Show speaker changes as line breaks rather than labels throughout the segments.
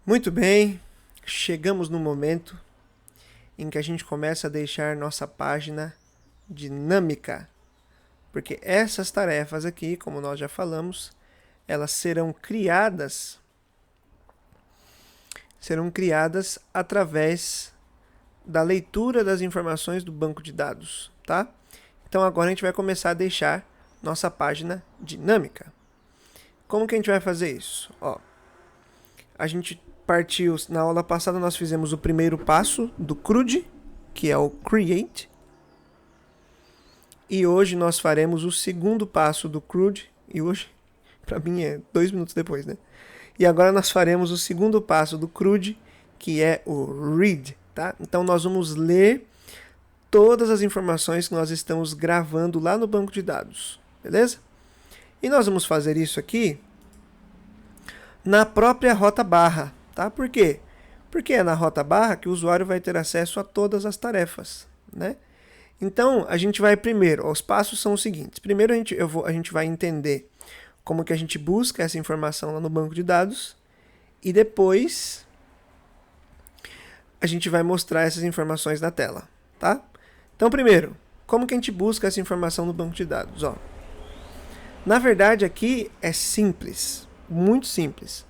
Muito bem, chegamos no momento em que a gente começa a deixar nossa página dinâmica, porque essas tarefas aqui, como nós já falamos, elas serão criadas através da leitura das informações do banco de dados, tá? Então agora a gente vai começar a deixar nossa página dinâmica. Como que a gente vai fazer isso? A gente partiu, na aula passada nós fizemos o primeiro passo do CRUD, que é o Create. E hoje nós faremos o segundo passo do CRUD, e hoje, para mim é 2 minutos depois, né? E agora nós faremos o segundo passo do CRUD, que é o Read, tá? Então nós vamos ler todas as informações que nós estamos gravando lá no banco de dados, beleza? E nós vamos fazer isso aqui na própria rota barra, tá? Por quê? Porque é na rota barra que o usuário vai ter acesso a todas as tarefas, né? Então, a gente vai primeiro, os passos são os seguintes. Primeiro, a gente vai entender como que a gente busca essa informação lá no banco de dados e depois a gente vai mostrar essas informações na tela, tá? Então, primeiro, como que a gente busca essa informação no banco de dados? Na verdade, aqui é simples, muito simples.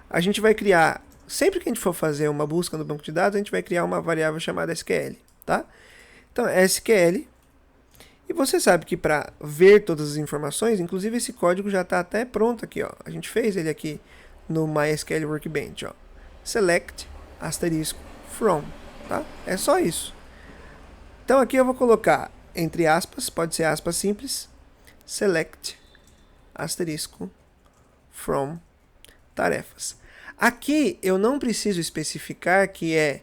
A gente vai criar, sempre que a gente for fazer uma busca no banco de dados, a gente vai criar uma variável chamada SQL, tá? Então, é SQL. E você sabe que para ver todas as informações, inclusive esse código já está até pronto aqui, ó. A gente fez ele aqui no MySQL Workbench, ó. Select, asterisco, from, tá? É só isso. Então aqui eu vou colocar, entre aspas, pode ser aspas simples, select, asterisco, from, tarefas. Aqui eu não preciso especificar que é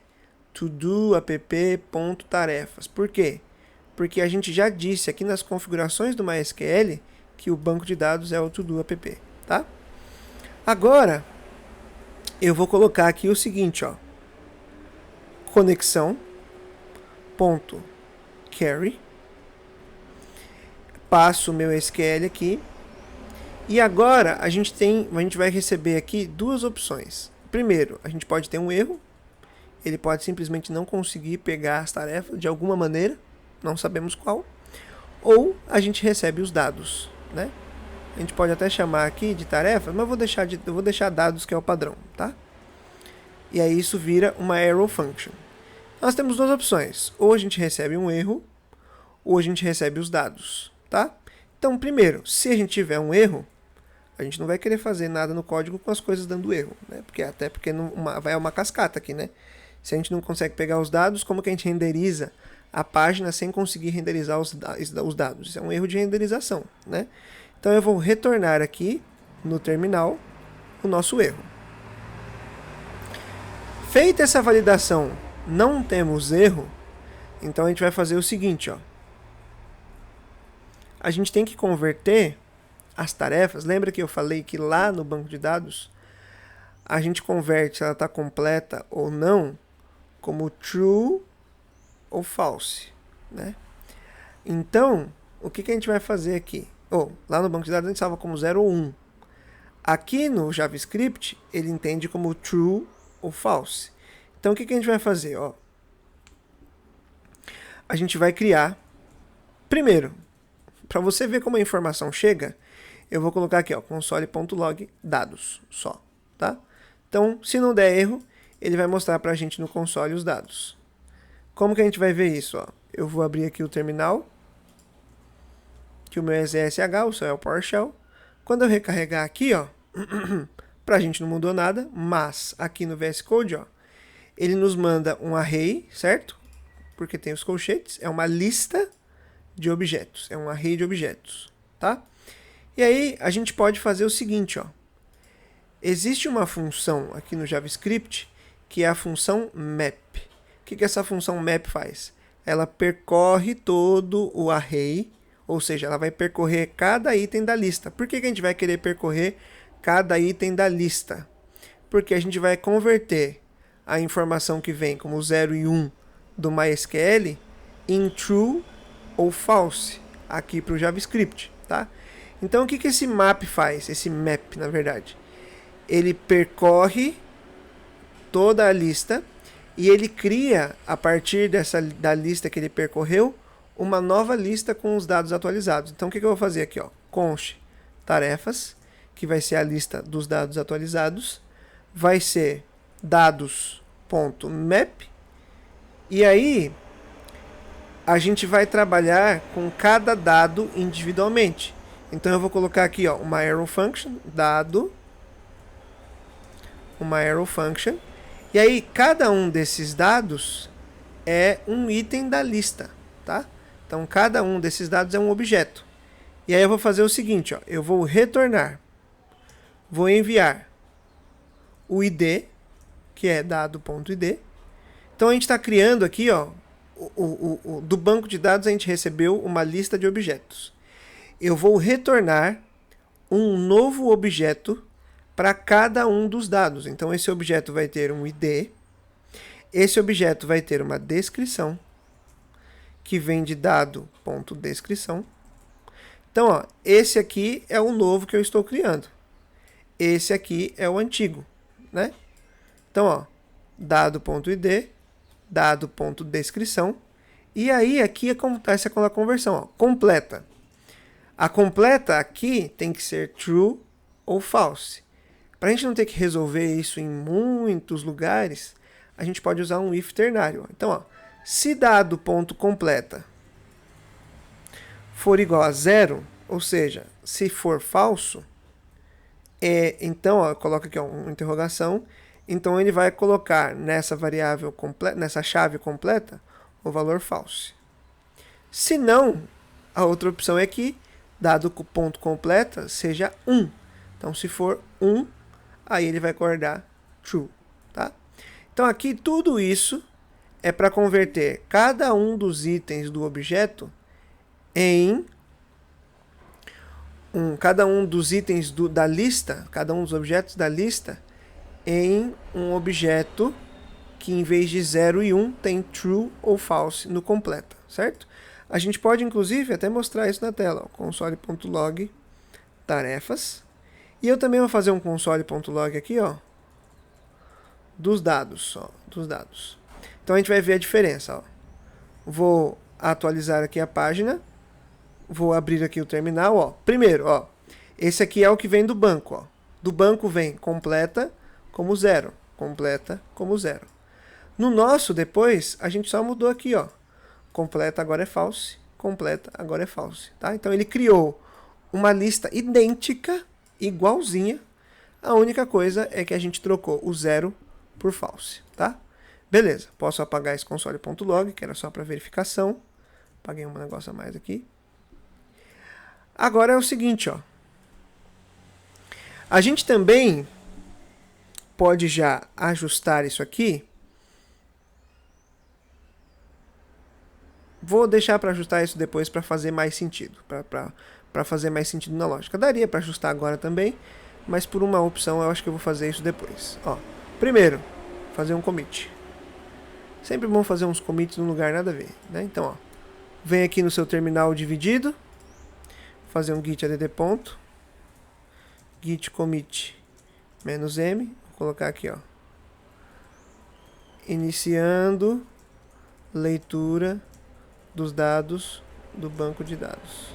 todo.app.tarefas. Por quê? Porque a gente já disse aqui nas configurações do MySQL que o banco de dados é o todo.app, tá? Agora, eu vou colocar aqui o seguinte, ó. Conexão.carry. Passo o meu SQL aqui. E agora a gente vai receber aqui duas opções. Primeiro, a gente pode ter um erro. Ele pode simplesmente não conseguir pegar as tarefas de alguma maneira, não sabemos qual. Ou a gente recebe os dados, né? A gente pode até chamar aqui de tarefas, mas eu vou deixar dados, que é o padrão, tá? E aí isso vira uma arrow function. Nós temos duas opções. Ou a gente recebe um erro, ou a gente recebe os dados, tá? Então, primeiro, se a gente tiver um erro, a gente não vai querer fazer nada no código com as coisas dando erro, né? Até porque vai uma cascata aqui, né? Se a gente não consegue pegar os dados, como que a gente renderiza a página sem conseguir renderizar os dados? Isso é um erro de renderização, né? Então eu vou retornar aqui no terminal o nosso erro. Feita essa validação, não temos erro, então a gente vai fazer o seguinte, ó. A gente tem que converter as tarefas. Lembra que eu falei que lá no banco de dados a gente converte se ela está completa ou não como true ou false, né? Então, o que a gente vai fazer aqui? Lá no banco de dados a gente salva como 0 ou 1. Aqui no JavaScript, ele entende como true ou false. Então, o que a gente vai fazer? A gente vai criar, primeiro, para você ver como a informação chega, eu vou colocar aqui, ó, console.log dados só, tá? Então, se não der erro, ele vai mostrar para a gente no console os dados. Como que a gente vai ver isso? Eu vou abrir aqui o terminal, que o meu é ZSH, o seu é o PowerShell. Quando eu recarregar aqui, para a gente não mudou nada, mas aqui no VS Code, ele nos manda um array, certo? Porque tem os colchetes, é uma lista de objetos, é um array de objetos, tá? E aí a gente pode fazer o seguinte, existe uma função aqui no JavaScript que é a função map. O que essa função map faz? Ela percorre todo o array, ou seja, ela vai percorrer cada item da lista. Por que a gente vai querer percorrer cada item da lista? Porque a gente vai converter a informação que vem como 0 e 1 do MySQL em true ou false aqui para o JavaScript, tá? Então, o que esse map faz? Esse map, na verdade, ele percorre toda a lista e ele cria, a partir da lista que ele percorreu, uma nova lista com os dados atualizados. Então, o que eu vou fazer aqui? Ó? Const tarefas, que vai ser a lista dos dados atualizados, vai ser dados.map, e aí a gente vai trabalhar com cada dado individualmente. Então eu vou colocar aqui, ó, uma arrow function, dado, uma arrow function, e aí cada um desses dados é um item da lista, tá? Então cada um desses dados é um objeto. E aí eu vou fazer o seguinte, ó, eu vou retornar, vou enviar o ID, que é dado.id. Então a gente está criando aqui, ó, do banco de dados a gente recebeu uma lista de objetos. Eu vou retornar um novo objeto para cada um dos dados. Então esse objeto vai ter um ID, esse objeto vai ter uma descrição, que vem de dado.descrição. Então, ó, esse aqui é o novo que eu estou criando. Esse aqui é o antigo, né? Então, ó, dado.id, dado.descrição, e aí aqui acontece aquela conversão, ó, completa. A completa aqui tem que ser true ou false. Para a gente não ter que resolver isso em muitos lugares, a gente pode usar um if ternário. Então, ó, se dado.completa for igual a 0, ou seja, se for falso, então, ó, coloca aqui ó, uma interrogação, então ele vai colocar nessa variável completa, nessa chave completa, o valor false. Se não, a outra opção é que dado.completa seja 1. Então, se for 1, aí ele vai guardar true, tá? Então, aqui tudo isso é para converter cada um dos itens do objeto em cada um dos itens da lista, cada um dos objetos da lista, em um objeto que em vez de 0 e 1 tem true ou false no completa, certo? A gente pode inclusive até mostrar isso na tela, console.log tarefas. E eu também vou fazer um console.log aqui, ó, dos dados, ó, dos dados. Então a gente vai ver a diferença, ó. Vou atualizar aqui a página. Vou abrir aqui o terminal, ó. Primeiro, ó, esse aqui é o que vem do banco, ó. Do banco vem completa como 0, completa como 0. No nosso, depois, a gente só mudou aqui, ó. Completa agora é false, completa agora é false, tá? Então ele criou uma lista idêntica, igualzinha. A única coisa é que a gente trocou o 0 por false, tá? Beleza, posso apagar esse console.log, que era só para verificação. Apaguei um negócio a mais aqui. Agora é o seguinte, ó. A gente também pode já ajustar isso aqui. Vou deixar para ajustar isso depois para fazer mais sentido, para fazer mais sentido na lógica. Daria para ajustar agora também, mas por uma opção eu acho que eu vou fazer isso depois. Ó, primeiro, fazer um commit. Sempre bom fazer uns commits num lugar nada a ver, né? Então, ó, vem aqui no seu terminal dividido, fazer um git add ponto, git commit -m, vou colocar aqui, ó, iniciando leitura dos dados do banco de dados.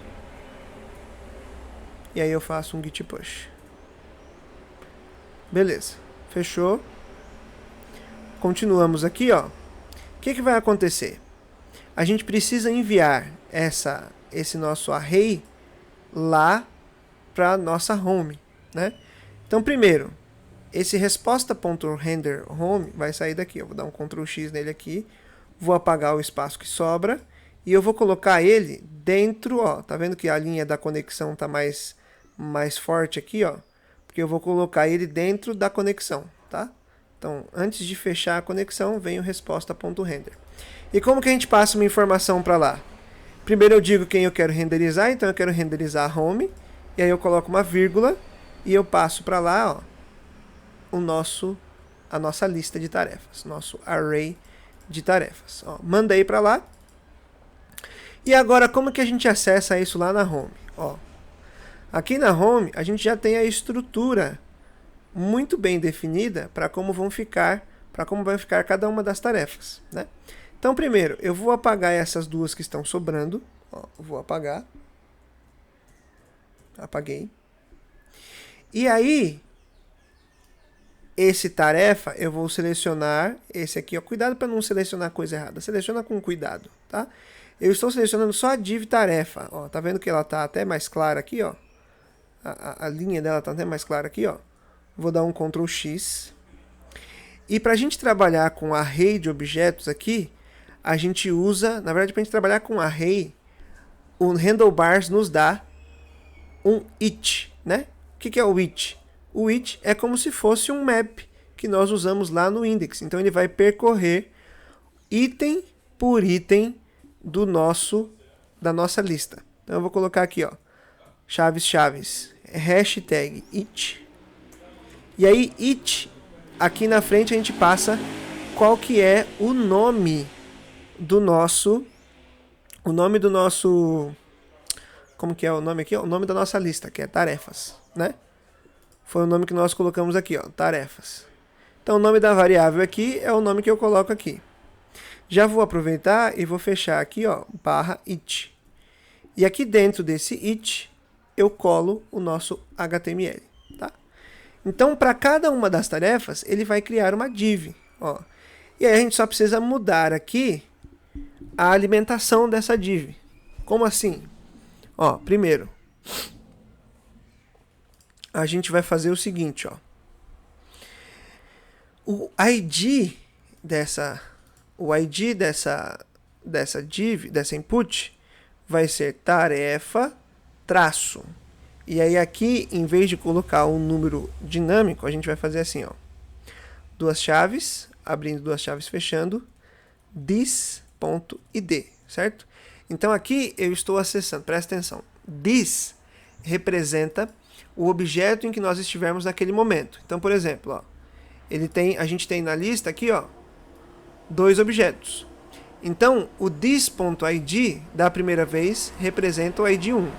E aí eu faço um git push. Beleza, fechou. Continuamos aqui, ó. O que vai acontecer? A gente precisa enviar esse nosso array lá para nossa home, né? Então, primeiro, esse resposta.render home vai sair daqui. Eu vou dar um Ctrl X nele aqui, vou apagar o espaço que sobra e eu vou colocar ele dentro, ó. Tá vendo que a linha da conexão tá mais forte aqui, ó? Porque eu vou colocar ele dentro da conexão, tá? Então, antes de fechar a conexão, vem o resposta.render. E como que a gente passa uma informação para lá? Primeiro eu digo quem eu quero renderizar, então eu quero renderizar a home, e aí eu coloco uma vírgula e eu passo para lá, ó, a nossa lista de tarefas, nosso array de tarefas. Ó, mandei para lá. E agora como que a gente acessa isso lá na home? Ó, aqui na home a gente já tem a estrutura muito bem definida para como vão ficar, para como vai ficar cada uma das tarefas, né? Então, primeiro, eu vou apagar essas duas que estão sobrando. Ó, vou apagar. Apaguei. E aí, esse tarefa, eu vou selecionar esse aqui. Ó. Cuidado para não selecionar coisa errada. Seleciona com cuidado, tá? Eu estou selecionando só a div tarefa. Ó, tá vendo que ela tá até mais clara aqui, ó? A linha dela tá até mais clara aqui, ó. Vou dar um Ctrl X. E para a gente trabalhar com array de objetos aqui, a gente usa, na verdade, para a gente trabalhar com array, o handlebars nos dá um it, né? O que é o it? O it é como se fosse um map que nós usamos lá no index. Então ele vai percorrer item por item da nossa lista. Então eu vou colocar aqui, ó, chaves, hashtag it. E aí it, aqui na frente a gente passa qual que é o nome do nosso, como que é o nome aqui? O nome da nossa lista, que é tarefas, né? Foi o nome que nós colocamos aqui, ó, tarefas. Então o nome da variável aqui é o nome que eu coloco aqui. Já vou aproveitar e vou fechar aqui, ó, /it. E aqui dentro desse it, eu colo o nosso HTML, tá? Então, para cada uma das tarefas, ele vai criar uma div, ó. E aí a gente só precisa mudar aqui a alimentação dessa div. Como assim? Ó, primeiro, a gente vai fazer o seguinte, ó. O ID dessa div, dessa input, vai ser tarefa traço. E aí aqui, em vez de colocar um número dinâmico, a gente vai fazer assim, ó. Duas chaves, abrindo duas chaves, fechando, this.id, certo? Então aqui eu estou acessando, presta atenção, this representa o objeto em que nós estivermos naquele momento. Então, por exemplo, ó, a gente tem na lista aqui, ó, 2 objetos. Então, o this.id da primeira vez representa o id 1.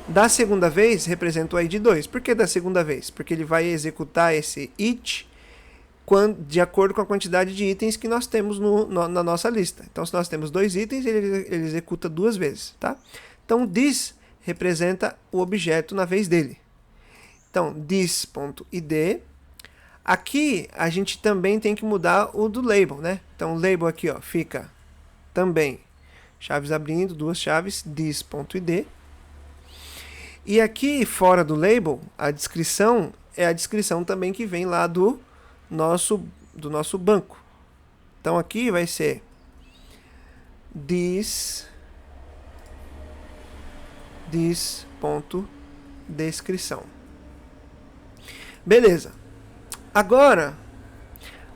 Da segunda vez representa o id 2. Por que da segunda vez? Porque ele vai executar esse it de acordo com a quantidade de itens que nós temos na nossa lista. Então, se nós temos 2 itens, ele executa 2 vezes, tá? Então, this representa o objeto na vez dele. Então, this.id. Aqui, a gente também tem que mudar o do label, né? Então, o label aqui, ó, fica também chaves abrindo, duas chaves, this.id. E aqui, fora do label, a descrição é a descrição também que vem lá do nosso banco. Então, aqui vai ser this.descrição. Beleza. Agora,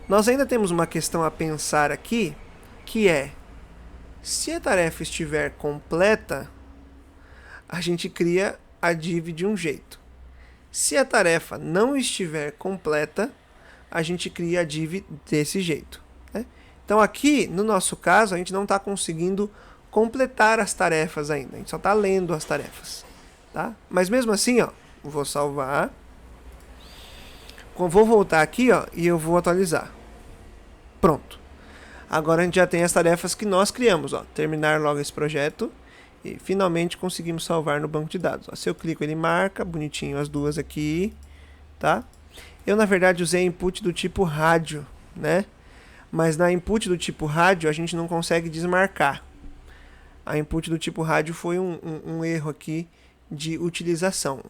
nós ainda temos uma questão a pensar aqui, que é, se a tarefa estiver completa, a gente cria a div de um jeito. Se a tarefa não estiver completa, a gente cria a div desse jeito, né? Então aqui, no nosso caso, a gente não está conseguindo completar as tarefas ainda. A gente só está lendo as tarefas, tá? Mas mesmo assim, ó, vou salvar. Vou voltar aqui, ó, e eu vou atualizar. Pronto. Agora a gente já tem as tarefas que nós criamos, ó. Terminar logo esse projeto. E finalmente conseguimos salvar no banco de dados. Ó, se eu clico, ele marca bonitinho as duas aqui, tá? Eu, na verdade, usei input do tipo rádio, né? Mas na input do tipo rádio, a gente não consegue desmarcar. A input do tipo rádio foi um erro aqui de utilização.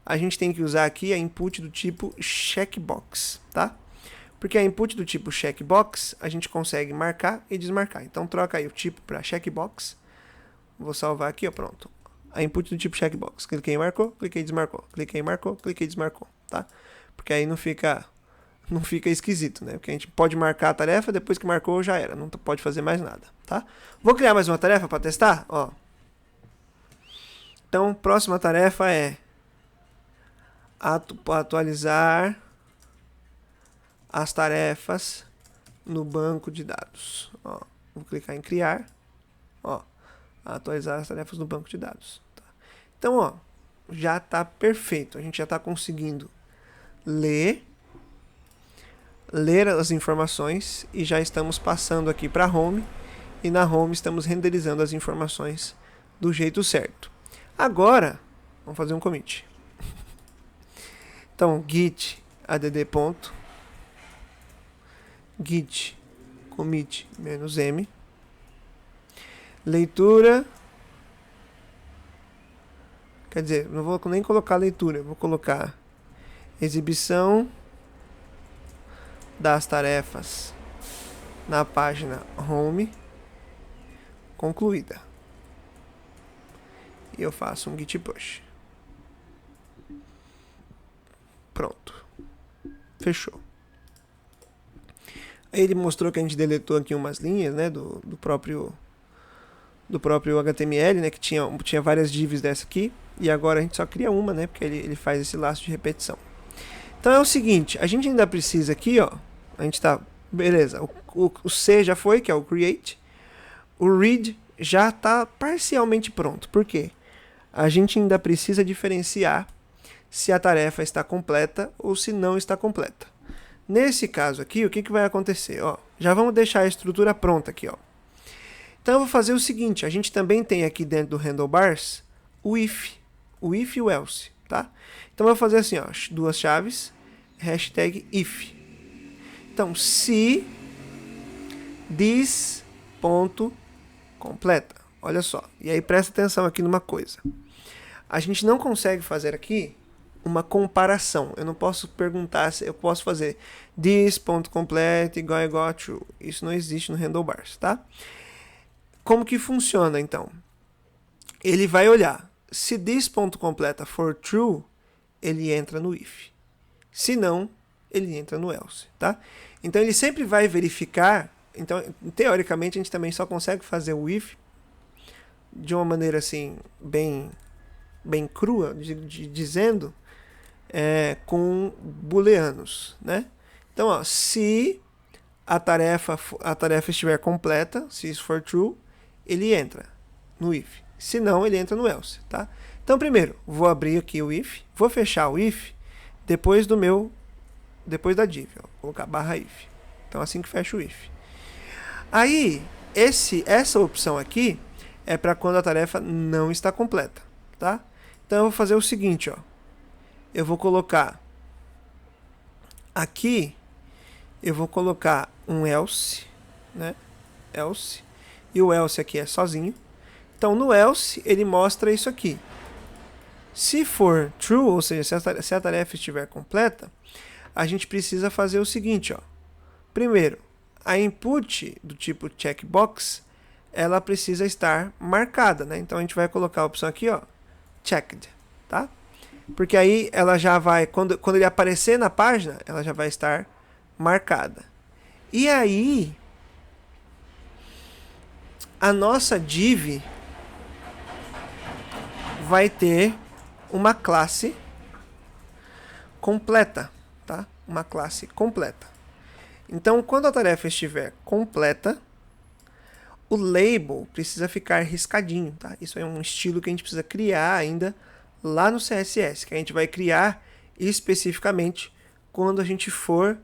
A gente tem que usar aqui a input do tipo checkbox, tá? Porque a input do tipo checkbox, a gente consegue marcar e desmarcar. Então, troca aí o tipo para checkbox. Vou salvar aqui, ó, pronto. A input do tipo checkbox. Cliquei em marcou, cliquei em desmarcou. Cliquei em marcou, cliquei em desmarcou, tá? Porque aí não fica esquisito, né? Porque a gente pode marcar a tarefa, depois que marcou já era. Não pode fazer mais nada, tá? Vou criar mais uma tarefa para testar, ó. Então, próxima tarefa é atualizar as tarefas no banco de dados. Ó, vou clicar em criar. Ó, atualizar as tarefas no banco de dados. Tá? Então, ó, já está perfeito. A gente já está conseguindo ler ler as informações e já estamos passando aqui para home, e na home estamos renderizando as informações do jeito certo. Agora, vamos fazer um commit. Então, git add ponto, git commit -m, leitura, quer dizer, não vou nem colocar leitura, vou colocar exibição das tarefas na página home concluída. E eu faço um git push. Pronto. Fechou. Aí ele mostrou que a gente deletou aqui umas linhas, né, do próprio HTML, né, que tinha várias divs dessa aqui, e agora a gente só cria uma, né, porque ele faz esse laço de repetição. Então é o seguinte, a gente ainda precisa aqui, ó, a gente tá, beleza, o C já foi, que é o create, o read já está parcialmente pronto. Por quê? A gente ainda precisa diferenciar se a tarefa está completa ou se não está completa. Nesse caso aqui, o que vai acontecer? Ó, já vamos deixar a estrutura pronta aqui. Ó. Então eu vou fazer o seguinte, a gente também tem aqui dentro do handlebars o if e o else. Tá? Então eu vou fazer assim, ó, duas chaves, hashtag if. Então, se this ponto completa. Olha só. E aí presta atenção aqui numa coisa. A gente não consegue fazer aqui uma comparação. Eu não posso perguntar se eu posso fazer this ponto complete igual a true. Isso não existe no handlebars, tá? Como que funciona então? Ele vai olhar. Se this ponto completa for true, ele entra no if. Se não, ele entra no else, tá? Então ele sempre vai verificar. Então, teoricamente, a gente também só consegue fazer o if de uma maneira assim, bem crua, dizendo, com booleanos, né? Então, ó, se a tarefa estiver completa, se isso for true, ele entra no if. Se não, ele entra no else, tá? Então, primeiro, vou abrir aqui o if, vou fechar o if depois da div, ó, vou colocar barra if. Então, assim que fecha o if. Aí, essa opção aqui é para quando a tarefa não está completa, tá? Então, eu vou fazer o seguinte, ó. Eu vou colocar aqui, eu vou colocar um else, né? Else. E o else aqui é sozinho. Então, no else, ele mostra isso aqui. Se for true, ou seja, se a tarefa estiver completa, a gente precisa fazer o seguinte, ó. Primeiro, a input do tipo checkbox, ela precisa estar marcada, né? Então a gente vai colocar a opção aqui, ó, checked, tá? Porque aí ela já vai, quando ele aparecer na página, ela já vai estar marcada. E aí, a nossa div vai ter uma classe completa, tá? Uma classe completa. Então, quando a tarefa estiver completa, o label precisa ficar riscadinho, tá? Isso é um estilo que a gente precisa criar ainda lá no CSS, que a gente vai criar especificamente quando a gente for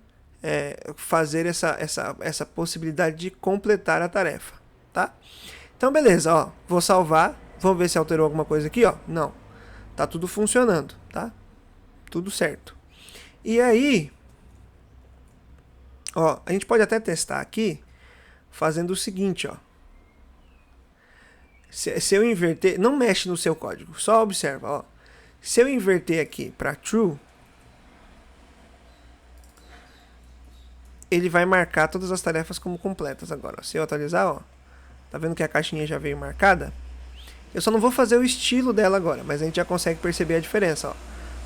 fazer essa possibilidade de completar a tarefa, tá? Então, beleza, ó, vou salvar, vamos ver se alterou alguma coisa aqui, ó. Não, tá tudo funcionando, tá? Tudo certo. E aí, ó, a gente pode até testar aqui fazendo o seguinte, ó. Se eu inverter, não mexe no seu código, só observa, ó. Se eu inverter aqui para true, ele vai marcar todas as tarefas como completas agora. Ó. Se eu atualizar, ó, tá vendo que a caixinha já veio marcada? Eu só não vou fazer o estilo dela agora, mas a gente já consegue perceber a diferença, ó.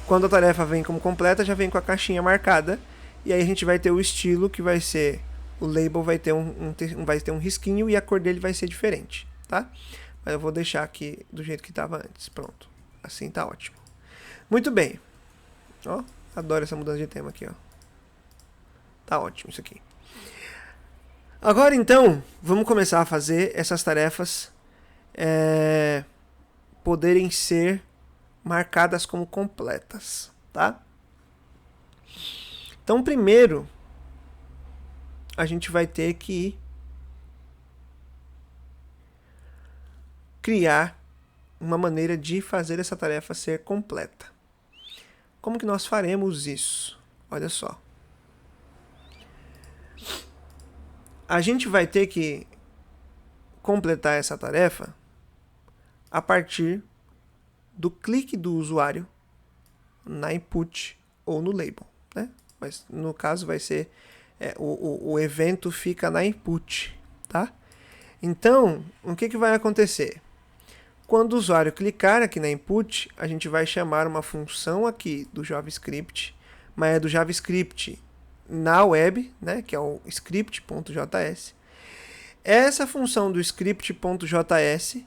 Quando a tarefa vem como completa, já vem com a caixinha marcada, e aí a gente vai ter o estilo que vai ser, o label vai ter vai ter um risquinho e a cor dele vai ser diferente, tá? Mas eu vou deixar aqui do jeito que estava antes. Pronto. Assim tá ótimo. Muito bem. Ó, adoro essa mudança de tema aqui, ó. Tá ótimo isso aqui. Agora, então, vamos começar a fazer essas tarefas poderem ser marcadas como completas, tá? Então, primeiro, a gente vai ter que criar uma maneira de fazer essa tarefa ser completa. Como que nós faremos isso? Olha só. A gente vai ter que completar essa tarefa a partir do clique do usuário na input ou no label, né? Mas no caso vai ser o evento fica na input, tá? Então, o que vai acontecer? Quando o usuário clicar aqui na input, a gente vai chamar uma função aqui do JavaScript, mas é do JavaScript na web, né, que é o script.js. Essa função do script.js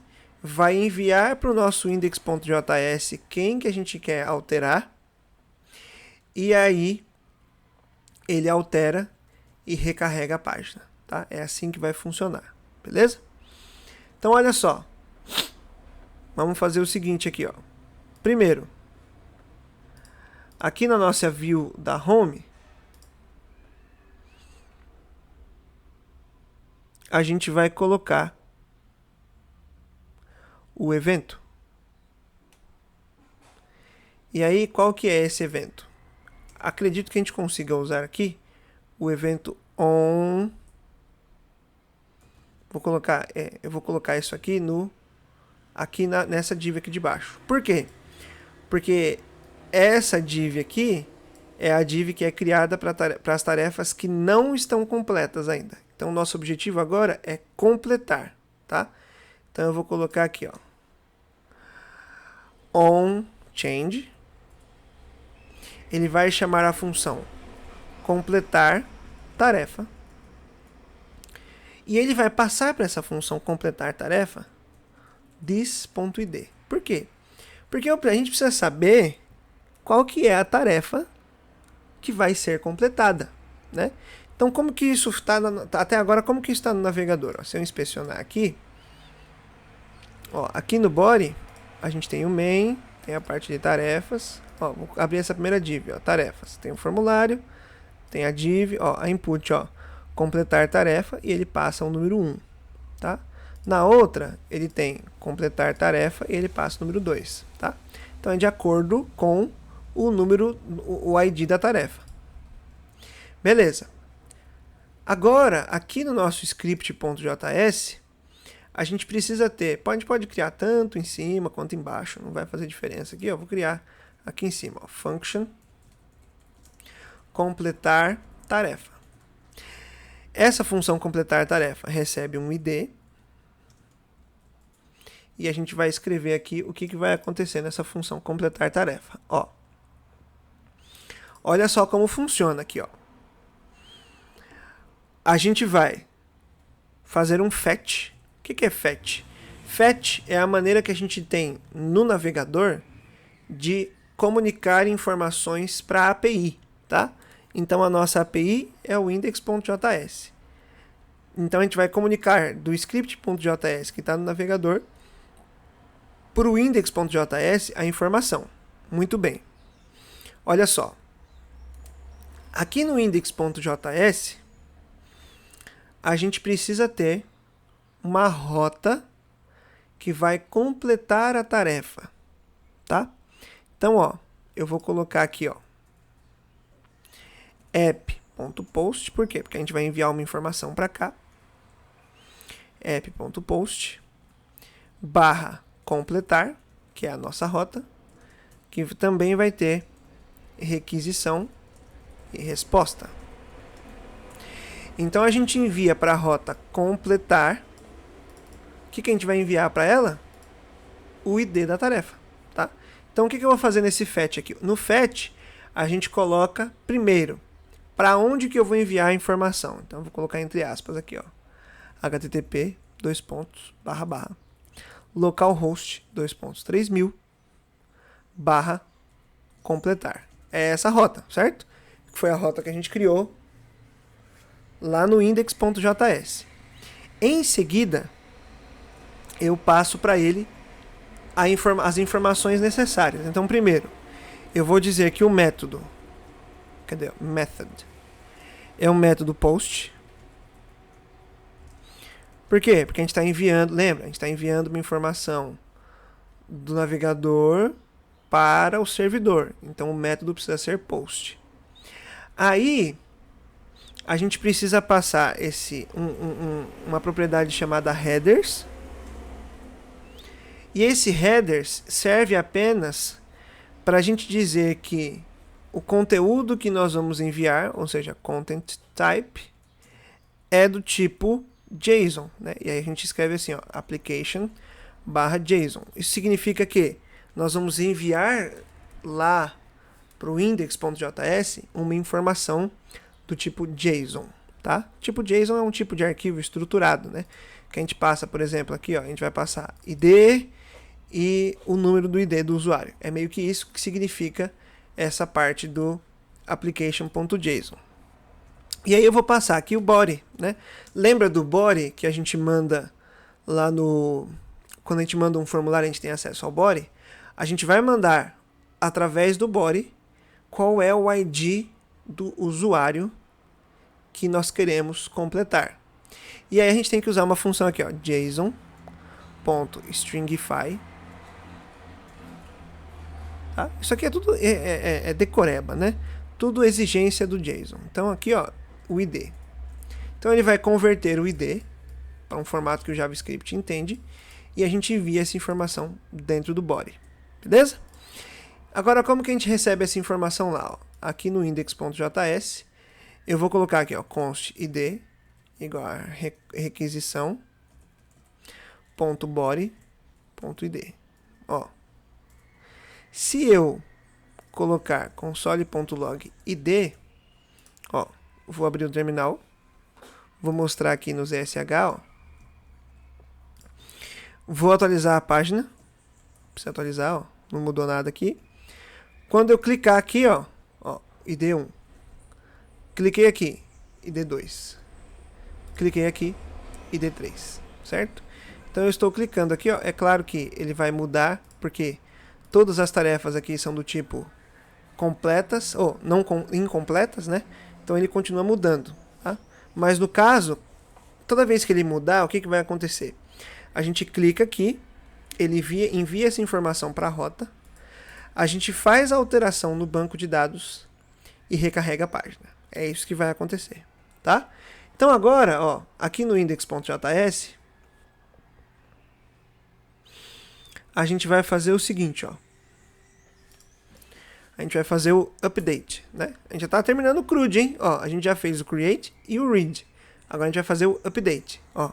vai enviar para o nosso index.js quem que a gente quer alterar, e aí ele altera e recarrega a página, tá? É assim que vai funcionar, beleza? Então olha só, vamos fazer o seguinte aqui, ó. Primeiro, aqui na nossa view da home, a gente vai colocar o evento. E aí, qual que é esse evento? Acredito que a gente consiga usar aqui o evento on. Eu vou colocar isso aqui nessa div aqui de baixo. Por quê? Porque essa div aqui é a div que é criada para as tarefas que não estão completas ainda. Então, nosso objetivo agora é completar, tá? Então, eu vou colocar aqui, ó, on change. Ele vai chamar a função completar tarefa. E ele vai passar para essa função completar tarefa this.id. Por quê? Porque a gente precisa saber qual que é a tarefa que vai ser completada, né? Então, como que isso está até agora? Como que está no navegador? Ó, se eu inspecionar aqui, ó, aqui no body a gente tem o main, tem a parte de tarefas. Ó, vou abrir essa primeira div, ó, tarefas. Tem o formulário, tem a div, ó, a input, ó, completar tarefa, e ele passa o número 1, tá? Na outra, ele tem completar tarefa e ele passa o número 2, tá? Então é de acordo com o número, o ID da tarefa. Beleza. Agora, aqui no nosso script.js, a gente precisa ter, pode criar tanto em cima quanto embaixo, não vai fazer diferença aqui, ó, vou criar aqui em cima, ó, function completar tarefa. Essa função completar tarefa recebe um ID, e a gente vai escrever aqui o que vai acontecer nessa função completar tarefa. Ó, olha só como funciona aqui, ó. A gente vai fazer um fetch. O que é fetch? Fetch é a maneira que a gente tem no navegador de comunicar informações para a API, tá? Então a nossa API é o index.js. Então a gente vai comunicar do script.js que está no navegador para o index.js a informação. Muito bem. Olha só. Aqui no index.js a gente precisa ter uma rota que vai completar a tarefa, tá? Então, ó, eu vou colocar aqui, ó, app.post, por quê? Porque a gente vai enviar uma informação para cá. app.post barra completar, que é a nossa rota, que também vai ter requisição e resposta. Então a gente envia para a rota completar. O que a gente vai enviar para ela? O ID da tarefa, tá? Então o que eu vou fazer nesse fetch aqui? No fetch a gente coloca primeiro para onde que eu vou enviar a informação. Então eu vou colocar entre aspas aqui, ó, http localhost 3000 completar. É essa rota, certo? Foi a rota que a gente criou lá no index.js. Em seguida, eu passo para ele as informações necessárias. Então, primeiro, eu vou dizer que o método, method, é um método post, Por quê? Porque a gente está enviando, lembra? A gente está enviando uma informação do navegador para o servidor. Então o método precisa ser post. Aí a gente precisa passar uma propriedade chamada headers. E esse headers serve apenas para a gente dizer que o conteúdo que nós vamos enviar, ou seja, content type, é do tipo JSON, né? E aí a gente escreve assim, ó, application/JSON. Isso significa que nós vamos enviar lá para o index.js uma informação do tipo JSON, tá? Tipo JSON é um tipo de arquivo estruturado, né? Que a gente passa, por exemplo, aqui, ó, a gente vai passar ID e o número do ID do usuário. É meio que isso que significa essa parte do application.json. E aí eu vou passar aqui o body, né? Lembra do body que a gente manda lá no... Quando a gente manda um formulário, a gente tem acesso ao body. A gente vai mandar, através do body, qual é o ID do usuário que nós queremos completar. E aí a gente tem que usar uma função aqui, ó, json.stringify. Tá? Isso aqui é tudo decoreba, né? Tudo exigência do JSON. Então aqui, ó, o ID. Então ele vai converter o ID para um formato que o JavaScript entende e a gente envia essa informação dentro do body. Beleza? Agora, como que a gente recebe essa informação lá? Ó? Aqui no index.js, eu vou colocar aqui, ó, const id igual a requisição .body.id. Ó. Se eu colocar console.log id, ó, vou abrir o terminal, vou mostrar aqui no ZSH, ó. Vou atualizar a página, precisa atualizar, ó, não mudou nada aqui. Quando eu clicar aqui, ó, ID1, cliquei aqui, ID2, cliquei aqui, ID3, certo? Então eu estou clicando aqui, ó, é claro que ele vai mudar, porque todas as tarefas aqui são do tipo completas, ou não incompletas, né? Então ele continua mudando, tá? Mas no caso, toda vez que ele mudar, o que vai acontecer? A gente clica aqui, ele envia essa informação para a rota, a gente faz a alteração no banco de dados e recarrega a página. É isso que vai acontecer, tá? Então agora, ó, aqui no index.js, a gente vai fazer o seguinte, ó. A gente vai fazer o update, né? A gente já está terminando o CRUD, hein? Ó, a gente já fez o create e o read. Agora a gente vai fazer o update, ó.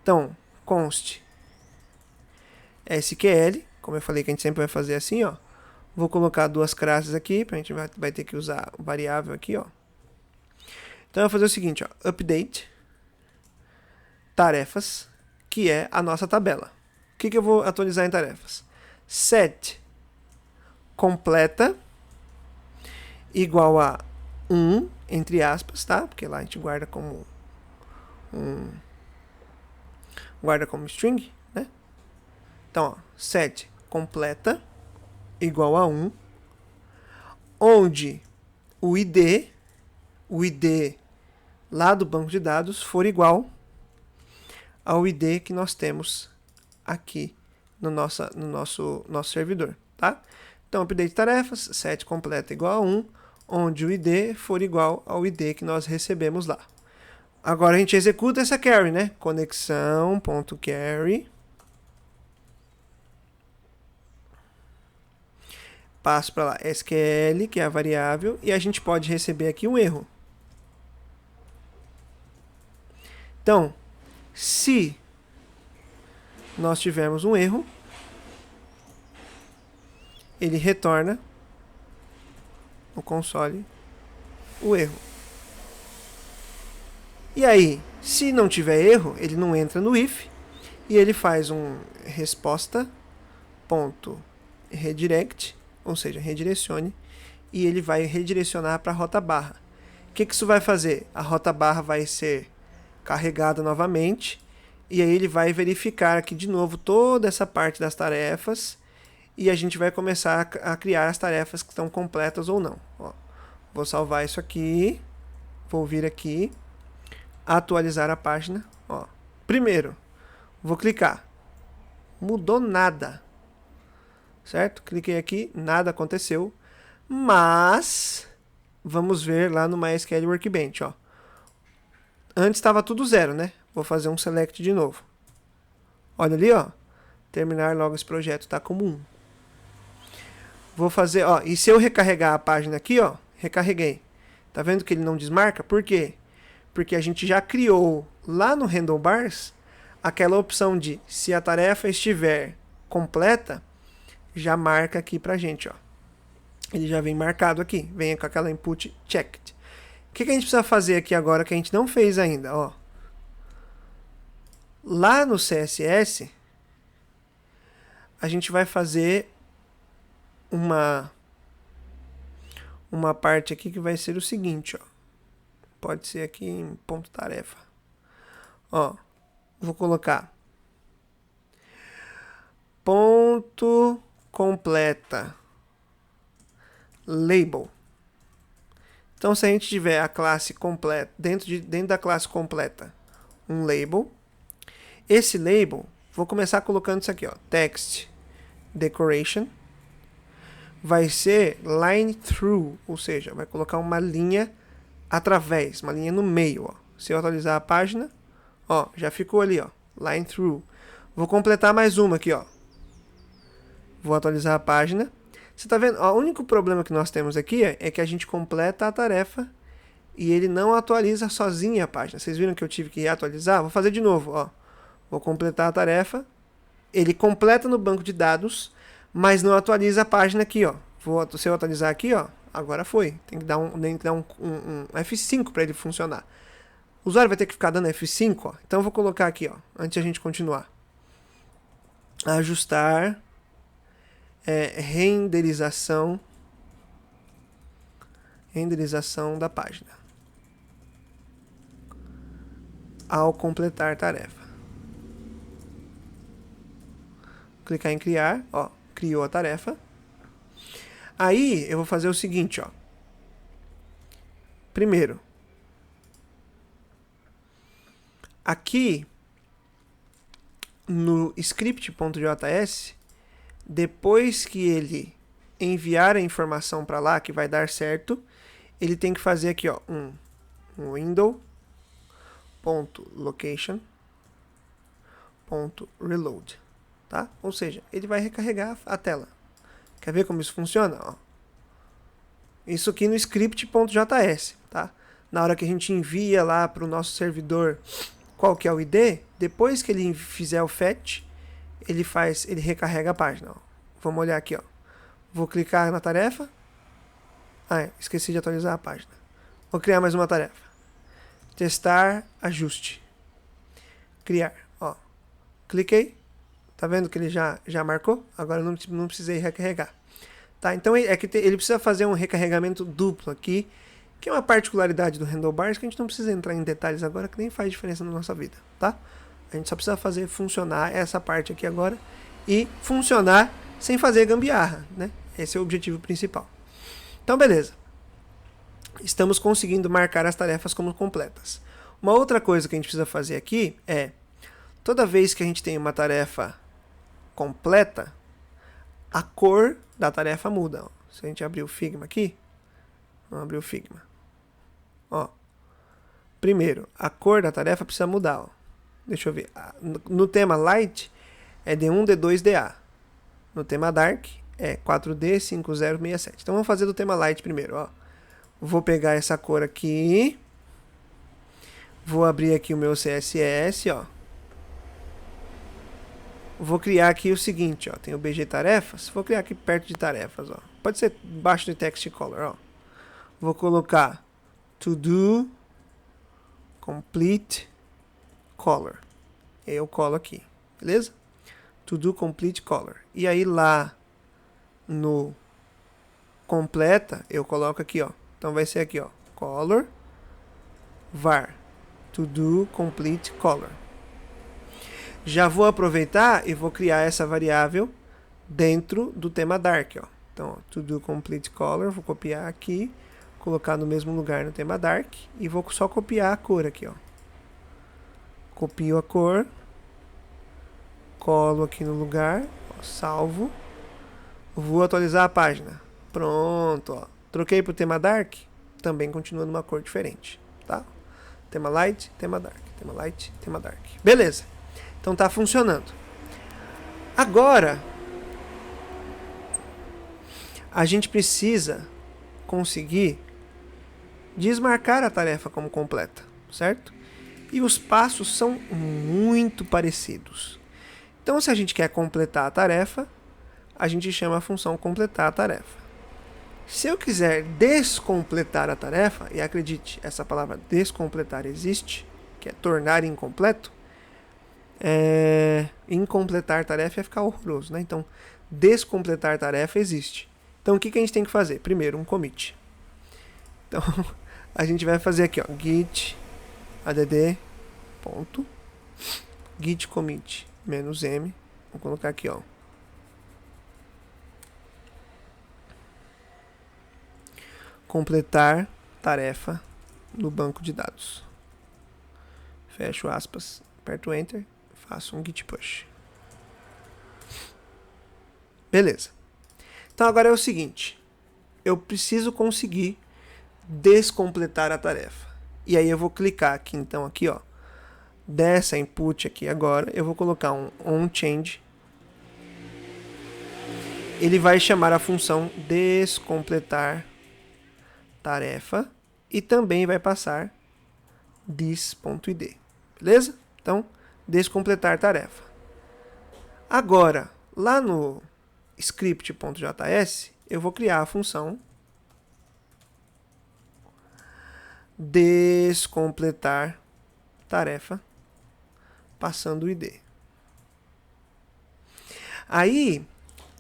Então, const SQL, como eu falei que a gente sempre vai fazer assim, ó. Vou colocar duas classes aqui, a gente vai ter que usar o variável aqui, ó. Então eu vou fazer o seguinte, ó, update tarefas, que é a nossa tabela. O que eu vou atualizar em tarefas? Set completa igual a 1, entre aspas, tá? Porque lá a gente guarda como string, né? Então, ó, set completa igual a 1, onde o ID lá do banco de dados for igual ao ID que nós temos aqui no nosso servidor, tá? Então, update tarefas, set completa igual a 1, onde o ID for igual ao ID que nós recebemos lá. Agora a gente executa essa carry, né? Conexão.carry. Passo para lá SQL, que é a variável, e a gente pode receber aqui um erro. Então, se nós tivermos um erro, ele retorna no console o erro. E aí, se não tiver erro, ele não entra no if e ele faz um resposta.redirect, ou seja, redirecione, e ele vai redirecionar para a rota barra. O que isso vai fazer? A rota barra vai ser carregada novamente e aí ele vai verificar aqui de novo toda essa parte das tarefas e a gente vai começar a criar as tarefas que estão completas ou não. Ó, vou salvar isso aqui, vou vir aqui, atualizar a página. Ó, Primeiro, vou clicar. Mudou nada. Certo? Cliquei aqui, nada aconteceu. Mas vamos ver lá no MySQL Workbench, ó. Antes estava tudo zero, né? Vou fazer um select de novo. Olha ali, ó. Terminar logo esse projeto, tá como 1. Vou fazer, ó. E se eu recarregar a página aqui, ó. Recarreguei. Tá vendo que ele não desmarca? Por quê? Porque a gente já criou lá no Handlebars aquela opção de se a tarefa estiver completa, já marca aqui pra gente, ó. Ele já vem marcado aqui. Vem com aquela input checked. O que a gente precisa fazer aqui agora que a gente não fez ainda, ó? Lá no CSS, a gente vai fazer uma parte aqui que vai ser o seguinte, ó. Pode ser aqui em ponto tarefa. Ó, vou colocar ponto completa label. Então, se a gente tiver a classe completa, dentro da classe completa, um label, esse label, vou começar colocando isso aqui, ó, text decoration, vai ser line through, ou seja, vai colocar uma linha através, uma linha no meio, ó. Se eu atualizar a página, ó, já ficou ali, ó, line through. Vou completar mais uma aqui, ó. Vou atualizar a página. Você tá vendo? Ó, o único problema que nós temos aqui é que a gente completa a tarefa e ele não atualiza sozinho a página. Vocês viram que eu tive que atualizar? Vou fazer de novo, ó. Vou completar a tarefa. Ele completa no banco de dados, mas não atualiza a página aqui, ó. Se eu atualizar aqui, ó, agora foi. Tem que dar um F5 para ele funcionar. O usuário vai ter que ficar dando F5, ó. Então eu vou colocar aqui, ó, antes de a gente continuar. Ajustar renderização da página ao completar tarefa. Clicar em criar, ó, criou a tarefa. Aí eu vou fazer o seguinte, ó. Primeiro, aqui no script.js, depois que ele enviar a informação para lá, que vai dar certo, ele tem que fazer aqui, ó, um window.location.reload, tá? Ou seja, ele vai recarregar a tela. Quer ver como isso funciona? Ó. Isso aqui no script.js, tá? Na hora que a gente envia lá para o nosso servidor qual que é o ID, depois que ele fizer o fetch, ele recarrega a página. Ó. Vamos olhar aqui, ó. Vou clicar na tarefa. Esqueci de atualizar a página. Vou criar mais uma tarefa. Testar, ajuste. Criar, ó. Cliquei. Tá vendo que ele já marcou? Agora eu não precisei recarregar. Tá? Então é que ele precisa fazer um recarregamento duplo aqui, que é uma particularidade do Handlebars que a gente não precisa entrar em detalhes agora, que nem faz diferença na nossa vida, tá? A gente só precisa fazer funcionar essa parte aqui agora e funcionar sem fazer gambiarra, né? Esse é o objetivo principal. Então, beleza. Estamos conseguindo marcar as tarefas como completas. Uma outra coisa que a gente precisa fazer aqui é, toda vez que a gente tem uma tarefa completa, a cor da tarefa muda. Ó. Se a gente abrir o Figma aqui, vamos abrir o Figma. Ó. Primeiro, a cor da tarefa precisa mudar. Ó. Deixa eu ver. No tema Light é D1, D2, DA. No tema Dark é 4D 5067. Então vamos fazer do tema Light primeiro. Ó. Vou pegar essa cor aqui. Vou abrir aqui o meu CSS. Ó. Vou criar aqui o seguinte. Ó. Tem o BG Tarefas. Vou criar aqui perto de tarefas. Ó. Pode ser embaixo de Text Color. Ó. Vou colocar To Do Complete Color. Eu colo aqui, beleza? To do complete color. E aí lá no completa, eu coloco aqui, ó. Então vai ser aqui, ó. Color var to do complete color. Já vou aproveitar e vou criar essa variável dentro do tema dark, ó. Então, ó, to do complete color, vou copiar aqui, colocar no mesmo lugar no tema dark e vou só copiar a cor aqui, ó. copio a cor, colo aqui no lugar, ó, salvo, vou atualizar a página. Pronto, ó. Troquei para o tema dark, também continua numa cor diferente, tá? Tema light, tema dark, tema light, tema dark. Beleza. Então tá funcionando. Agora a gente precisa conseguir desmarcar a tarefa como completa, certo? E os passos são muito parecidos. Então, se a gente quer completar a tarefa, a gente chama a função completar a tarefa. Se eu quiser descompletar a tarefa, e acredite, essa palavra descompletar existe, que é tornar incompleto, incompletar tarefa ia ficar horroroso, né? Então, descompletar tarefa existe. Então, o que a gente tem que fazer? Primeiro, um commit. Então, a gente vai fazer aqui, ó, git add ponto git commit -m. Vou colocar aqui, ó, completar tarefa no banco de dados. Fecho aspas, aperto enter, faço um git push. Beleza. Então agora é o seguinte, eu preciso conseguir descompletar a tarefa. E aí eu vou clicar aqui, então, aqui, ó, dessa input aqui agora, eu vou colocar um onChange. Ele vai chamar a função descompletar tarefa e também vai passar this.id. Beleza? Então, descompletar tarefa. Agora, lá no script.js, eu vou criar a função descompletar tarefa passando o id. Aí,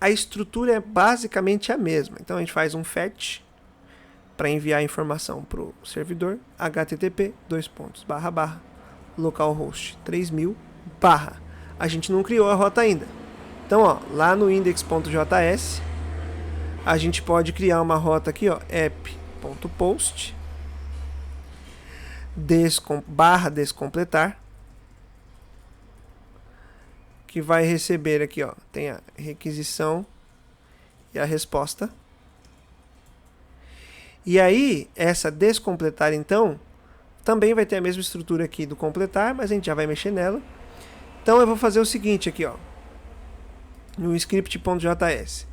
a estrutura é basicamente a mesma. Então, a gente faz um fetch para enviar a informação para o servidor, http localhost 3000 /. A gente não criou a rota ainda. Então, ó, lá no index.js, a gente pode criar uma rota aqui, ó, app.post descompletar, que vai receber aqui, ó, tem a requisição e a resposta. E aí, essa descompletar, então, também vai ter a mesma estrutura aqui do completar, mas a gente já vai mexer nela. Então, eu vou fazer o seguinte aqui, ó, no script.js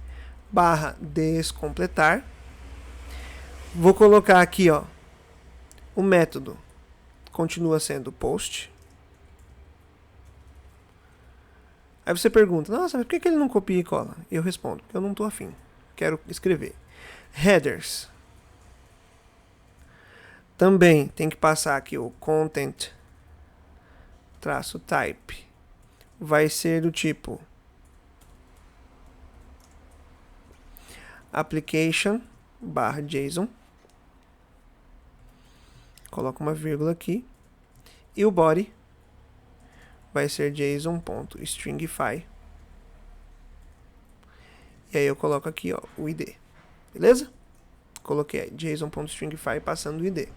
/descompletar, vou colocar aqui, ó, o método continua sendo post. Aí você pergunta, nossa, mas por que ele não copia e cola? E eu respondo, porque eu não estou afim, quero escrever. Headers. Também tem que passar aqui o content -type. Vai ser do tipo application/JSON. Coloco uma vírgula aqui. E o body vai ser json.stringify. E aí eu coloco aqui, ó, o id. Beleza? Coloquei aí, json.stringify passando o id.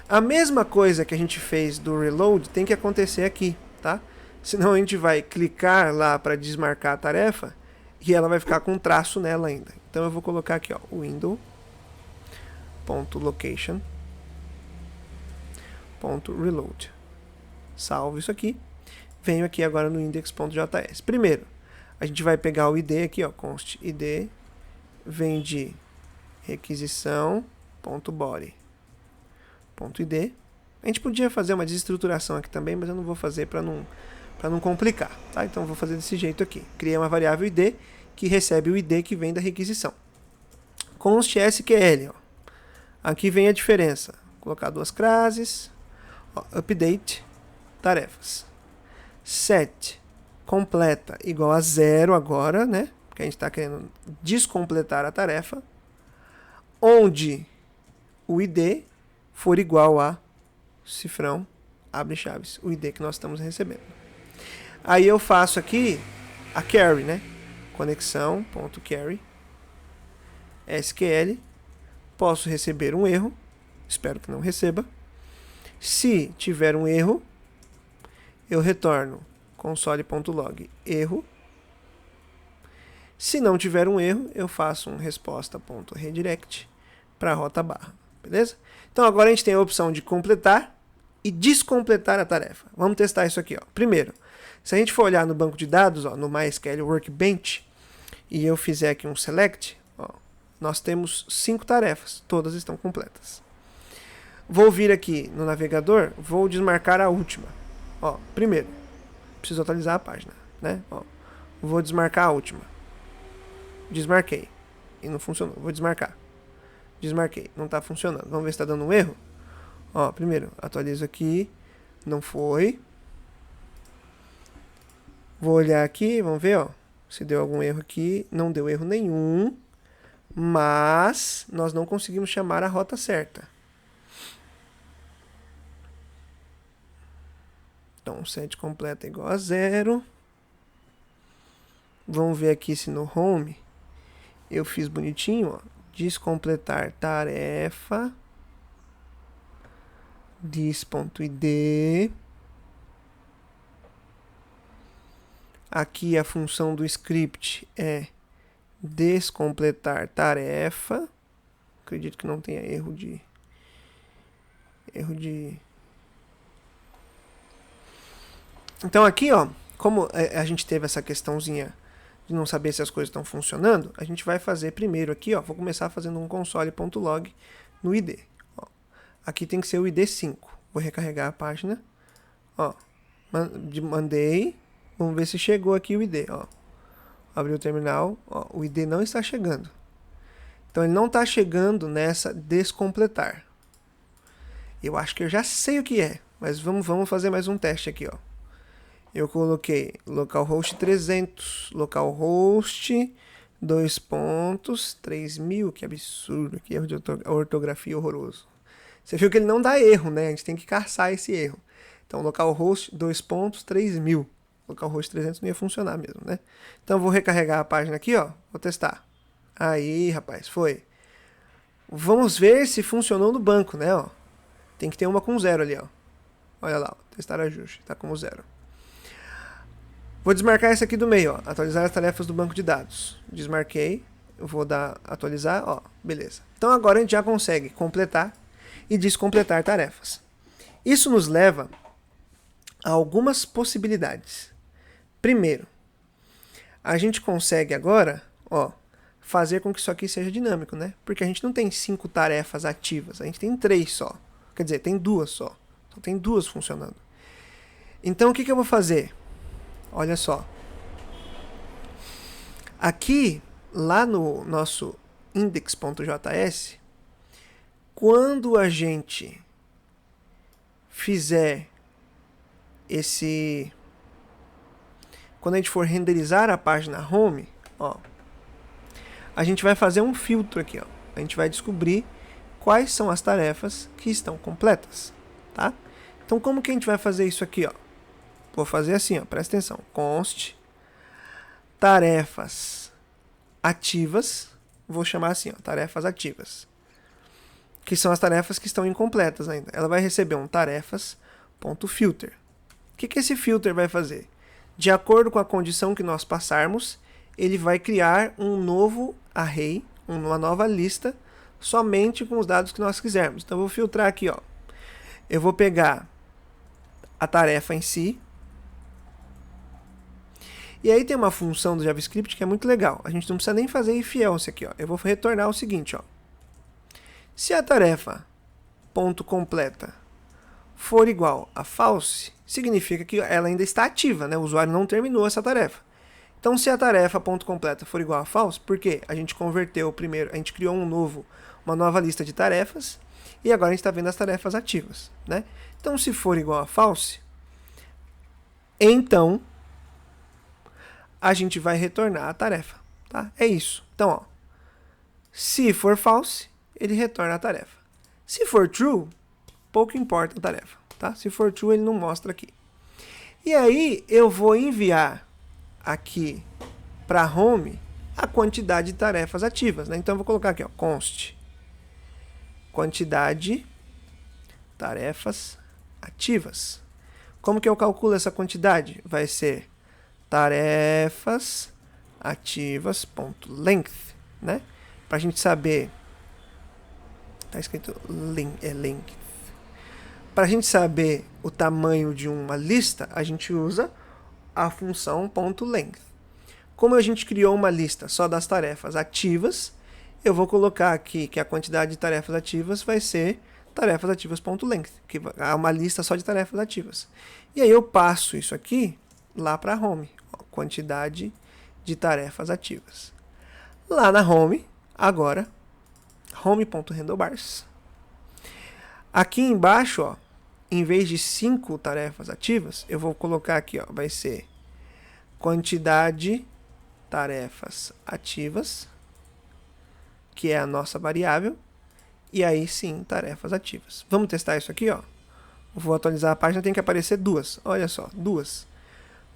A mesma coisa que a gente fez do reload tem que acontecer aqui, tá? Senão a gente vai clicar lá para desmarcar a tarefa e ela vai ficar com um traço nela ainda. Então eu vou colocar aqui, ó, window.location.reload. Salvo isso aqui. Venho aqui agora no index.js. Primeiro, a gente vai pegar o id aqui, ó, const id, vem de requisição.body.id. A gente podia fazer uma desestruturação aqui também, mas eu não vou fazer para não complicar, tá? Então eu vou fazer desse jeito aqui. Criei uma variável id que recebe o id que vem da requisição. Const SQL, ó. Aqui vem a diferença. Vou colocar duas classes, ó, update tarefas. Set completa igual a 0 agora, né? Porque a gente está querendo descompletar a tarefa, onde o id for igual a cifrão, abre chaves, o id que nós estamos recebendo. Aí eu faço aqui a carry, né? Conexão.carry SQL. Posso receber um erro, espero que não receba. Se tiver um erro, eu retorno console.log erro. Se não tiver um erro, eu faço um resposta.redirect para a rota barra, beleza? Então agora a gente tem a opção de completar e descompletar a tarefa. Vamos testar isso aqui, ó. Primeiro, se a gente for olhar no banco de dados, ó, no MySQL Workbench, e eu fizer aqui um select, ó, nós temos 5 tarefas, todas estão completas. Vou vir aqui no navegador, vou desmarcar a última. Ó, primeiro, preciso atualizar a página, né? Ó, vou desmarcar a última. Desmarquei. E não funcionou. Vou desmarcar. Desmarquei. Não está funcionando. Vamos ver se está dando um erro. Ó, primeiro, atualizo aqui. Não foi. Vou olhar aqui, vamos ver, ó. Se deu algum erro aqui. Não deu erro nenhum. Mas nós não conseguimos chamar a rota certa. Então, set completa igual a 0. Vamos ver aqui se no home eu fiz bonitinho, ó. Descompletar tarefa. Dis.id. Aqui a função do script é descompletar tarefa. Acredito que não tenha erro de Então aqui, ó, como a gente teve essa questãozinha de não saber se as coisas estão funcionando, a gente vai fazer primeiro aqui, ó, vou começar fazendo um console.log no ID. Ó. Aqui tem que ser o ID 5. Vou recarregar a página. Ó, mandei. Vamos ver se chegou aqui o ID. Ó. Abri o terminal. Ó, o ID não está chegando. Então ele não está chegando nessa descompletar. Eu acho que eu já sei o que é, mas vamos fazer mais um teste aqui, ó. Eu coloquei localhost 300, localhost 3000, que absurdo, que erro de ortografia horroroso. Você viu que ele não dá erro, né? A gente tem que caçar esse erro. Então, localhost 3000. Localhost 300 não ia funcionar mesmo, né? Então, vou recarregar a página aqui, ó. Vou testar. Aí, rapaz, foi. Vamos ver se funcionou no banco, né, ó. Tem que ter uma com 0 ali, ó. Olha lá, ó. Testar ajuste, tá como 0. Vou desmarcar essa aqui do meio, ó. Atualizar as tarefas do banco de dados. Desmarquei. Eu vou dar atualizar, ó. Beleza. Então agora a gente já consegue completar e descompletar tarefas. Isso nos leva a algumas possibilidades. Primeiro, a gente consegue agora, ó, fazer com que isso aqui seja dinâmico, né? Porque a gente não tem 5 tarefas ativas, a gente tem 3 só. Quer dizer, tem 2 só. Só tem 2 funcionando. Então o que eu vou fazer? Olha só. Aqui, lá no nosso index.js, quando a gente fizer quando a gente for renderizar a página home, ó, a gente vai fazer um filtro aqui, ó. A gente vai descobrir quais são as tarefas que estão completas, tá? Então, como que a gente vai fazer isso aqui, ó? Vou fazer assim, ó, presta atenção. Const tarefas ativas, vou chamar assim, ó, tarefas ativas, que são as tarefas que estão incompletas ainda. Ela vai receber um tarefas.filter. O que esse filter vai fazer? De acordo com a condição que nós passarmos, ele vai criar um novo array, uma nova lista, somente com os dados que nós quisermos. Então, eu vou filtrar aqui, ó. Eu vou pegar a tarefa em si. E aí tem uma função do JavaScript que é muito legal. A gente não precisa nem fazer if else aqui, ó. Eu vou retornar o seguinte, ó. Se a tarefa ponto completa for igual a false, significa que ela ainda está ativa, né? O usuário não terminou essa tarefa. Então, se a tarefa ponto completa for igual a false, por quê? A gente converteu primeiro, a gente criou uma nova lista de tarefas, e agora a gente está vendo as tarefas ativas, né? Então, se for igual a false, então a gente vai retornar a tarefa, tá? É isso. Então, ó, se for false, ele retorna a tarefa. Se for true, pouco importa a tarefa, tá? Se for true, ele não mostra aqui. E aí, eu vou enviar aqui para home a quantidade de tarefas ativas, né? Então, eu vou colocar aqui, ó, const quantidade tarefas ativas. Como que eu calculo essa quantidade? Vai ser tarefas ativas.length, né? Para a gente saber, tá escrito length. Para a gente saber o tamanho de uma lista, a gente usa a função .length. Como a gente criou uma lista só das tarefas ativas, eu vou colocar aqui que a quantidade de tarefas ativas vai ser tarefas ativas.length, que é uma lista só de tarefas ativas. E aí eu passo isso aqui lá para a home, quantidade de tarefas ativas. Lá na home, agora, home.handlebars. Aqui embaixo, ó, em vez de 5 tarefas ativas, eu vou colocar aqui, ó, vai ser quantidade tarefas ativas, que é a nossa variável, e aí sim, tarefas ativas. Vamos testar isso aqui, ó. Vou atualizar a página, tem que aparecer duas. Olha só, duas.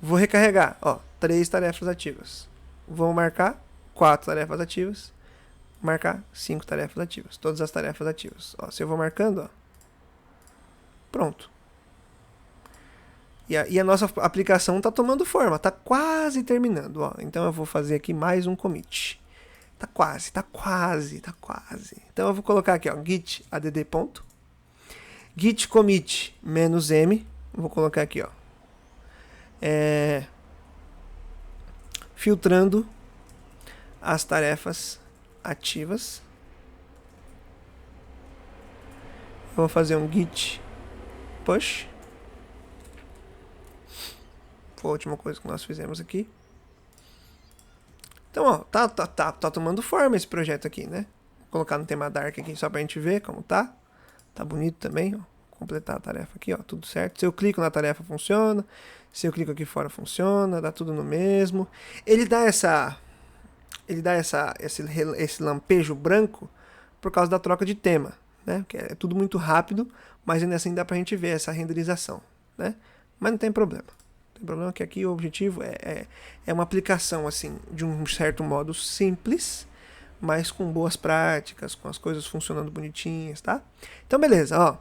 Vou recarregar, ó, 3 tarefas ativas. Vou marcar 4 tarefas ativas. Marcar 5 tarefas ativas. Todas as tarefas ativas. Ó, se eu vou marcando, ó, pronto. E a nossa aplicação está tomando forma, está quase terminando. Ó. Então eu vou fazer aqui mais um commit. Tá quase. Então eu vou colocar aqui, ó, git add ponto. Git commit -m. Vou colocar aqui, ó. Filtrando as tarefas ativas. Vou fazer um git push. Foi a última coisa que nós fizemos aqui. Então, ó, tá tomando forma esse projeto aqui, né? Vou colocar no tema dark aqui só pra gente ver como tá. Tá bonito também, ó. Completar a tarefa aqui, ó, tudo certo. Se eu clico na tarefa, funciona. Se eu clico aqui fora, funciona. Dá tudo no mesmo. Ele dá esse lampejo branco por causa da troca de tema, né? Porque é tudo muito rápido, mas ainda assim dá pra gente ver essa renderização, né? Mas não tem problema. Não tem problema que aqui o objetivo é uma aplicação, assim, de um certo modo simples, mas com boas práticas, com as coisas funcionando bonitinhas, tá? Então, beleza, ó.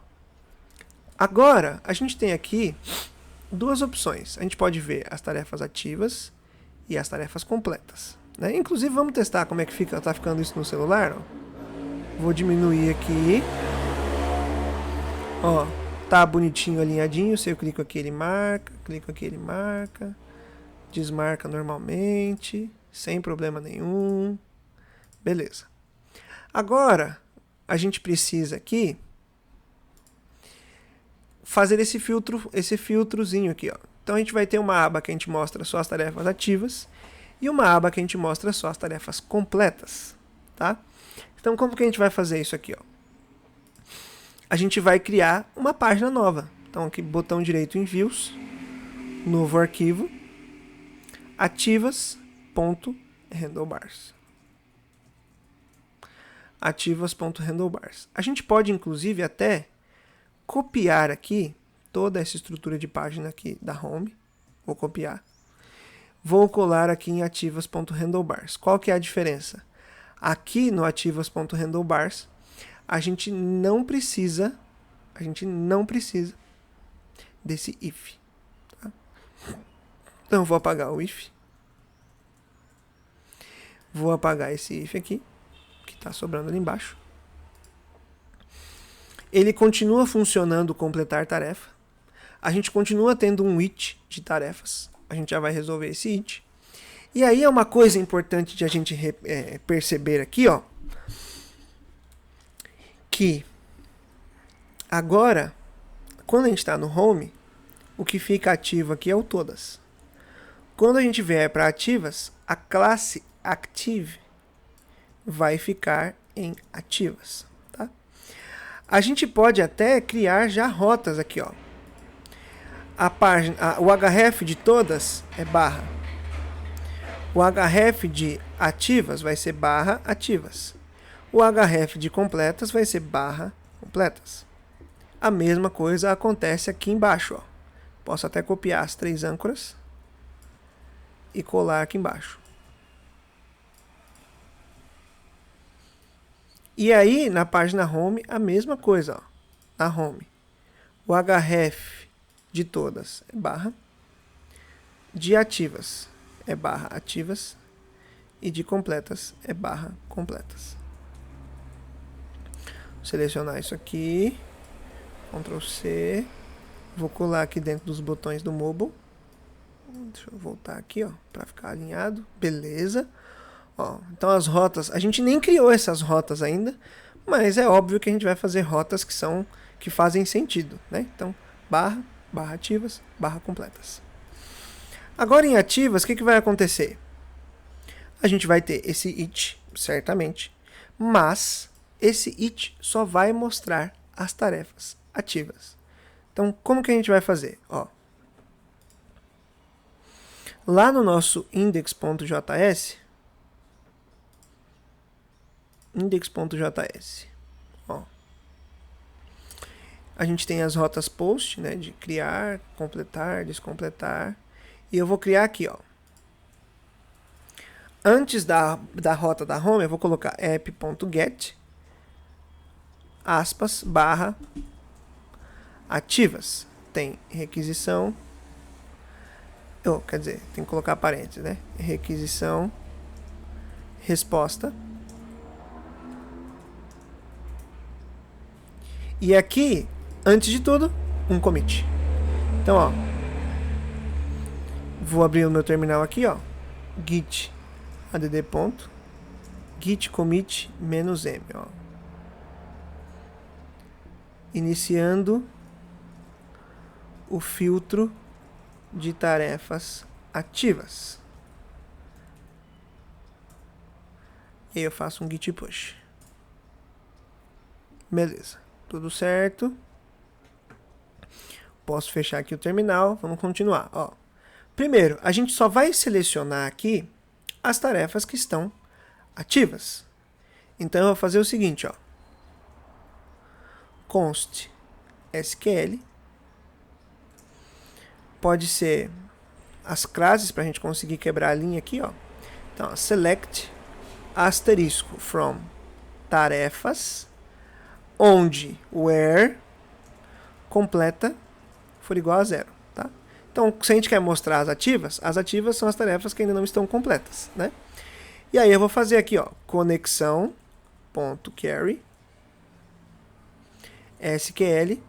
Agora, a gente tem aqui duas opções. A gente pode ver as tarefas ativas e as tarefas completas, né? Inclusive, vamos testar como é que tá ficando isso no celular, ó. Vou diminuir aqui. Ó, tá bonitinho, alinhadinho. Se eu clico aqui, ele marca. Clico aqui, ele marca. Desmarca normalmente, sem problema nenhum. Beleza. Agora, a gente precisa aqui fazer esse filtrozinho aqui, ó. Então a gente vai ter uma aba que a gente mostra só as tarefas ativas e uma aba que a gente mostra só as tarefas completas, tá? Então como que a gente vai fazer isso aqui, ó? A gente vai criar uma página nova. Então aqui, botão direito em Views, novo arquivo, ativas.handlebars. Ativas.handlebars. A gente pode, inclusive, até copiar aqui toda essa estrutura de página aqui da home. Vou copiar. Vou colar aqui em ativas.handlebars. Qual que é a diferença? Aqui no ativas.handlebars, a gente não precisa desse if. Tá? Então, eu vou apagar o if. Vou apagar esse if aqui, que está sobrando ali embaixo. Ele continua funcionando completar tarefa. A gente continua tendo um it de tarefas. A gente já vai resolver esse it. E aí é uma coisa importante de a gente perceber aqui, ó, que agora, quando a gente está no home, o que fica ativo aqui é o todas. Quando a gente vier para ativas, a classe active vai ficar em ativas, tá? A gente pode até criar já rotas aqui, ó. A página, o href de todas é barra. O href de ativas vai ser barra ativas. O href de completas vai ser barra completas. A mesma coisa acontece aqui embaixo, ó. Posso até copiar as 3 âncoras e colar aqui embaixo. E aí, na página home, a mesma coisa, ó. Na home. O href de todas é barra, de ativas é barra ativas e de completas é barra completas. Vou selecionar isso aqui, Ctrl C, vou colar aqui dentro dos botões do mobile. Deixa eu voltar aqui, ó, para ficar alinhado. Beleza. Ó, então as rotas, a gente nem criou essas rotas ainda, mas é óbvio que a gente vai fazer rotas que fazem sentido, né? Então, barra ativas, barra completas. Agora em ativas, o que vai acontecer? A gente vai ter esse it, certamente, mas esse it só vai mostrar as tarefas ativas. Então, como que a gente vai fazer? Ó, lá no nosso index.js, ó, a gente tem as rotas post, né, de criar, completar, descompletar, e eu vou criar aqui, ó. Antes da rota da home, eu vou colocar app.get, aspas, barra, ativas. Tem requisição, quer dizer, tem que colocar parênteses, né? Requisição, resposta. E aqui, antes de tudo, um commit. Então, ó, vou abrir o meu terminal aqui, ó, git add ponto, git commit -m, ó. Iniciando o filtro de tarefas ativas. E eu faço um git push. Beleza, tudo certo. Posso fechar aqui o terminal, vamos continuar, ó. Primeiro, a gente só vai selecionar aqui as tarefas que estão ativas. Então eu vou fazer o seguinte, ó. Const SQL. Pode ser as classes para a gente conseguir quebrar a linha aqui, ó. Então, select asterisco from tarefas, onde where completa for igual a 0, tá? Então, se a gente quer mostrar as ativas são as tarefas que ainda não estão completas, né? E aí eu vou fazer aqui, ó, conexão.query SQL,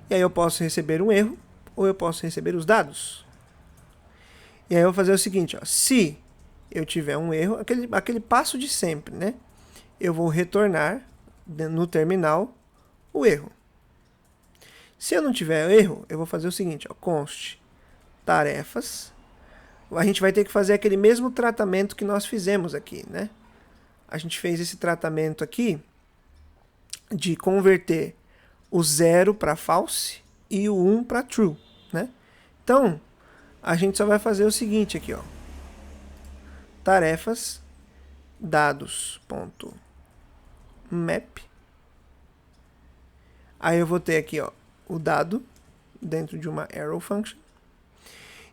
e aí eu posso receber um erro, ou eu posso receber os dados. E aí eu vou fazer o seguinte, ó, se eu tiver um erro, aquele passo de sempre, né? Eu vou retornar no terminal o erro. Se eu não tiver erro, eu vou fazer o seguinte, ó, const tarefas. A gente vai ter que fazer aquele mesmo tratamento que nós fizemos aqui, né? A gente fez esse tratamento aqui de converter o 0 para false e o 1 para true, né? Então, a gente só vai fazer o seguinte aqui, ó. Tarefas dados.map. Aí eu vou ter aqui, ó, o dado dentro de uma arrow function.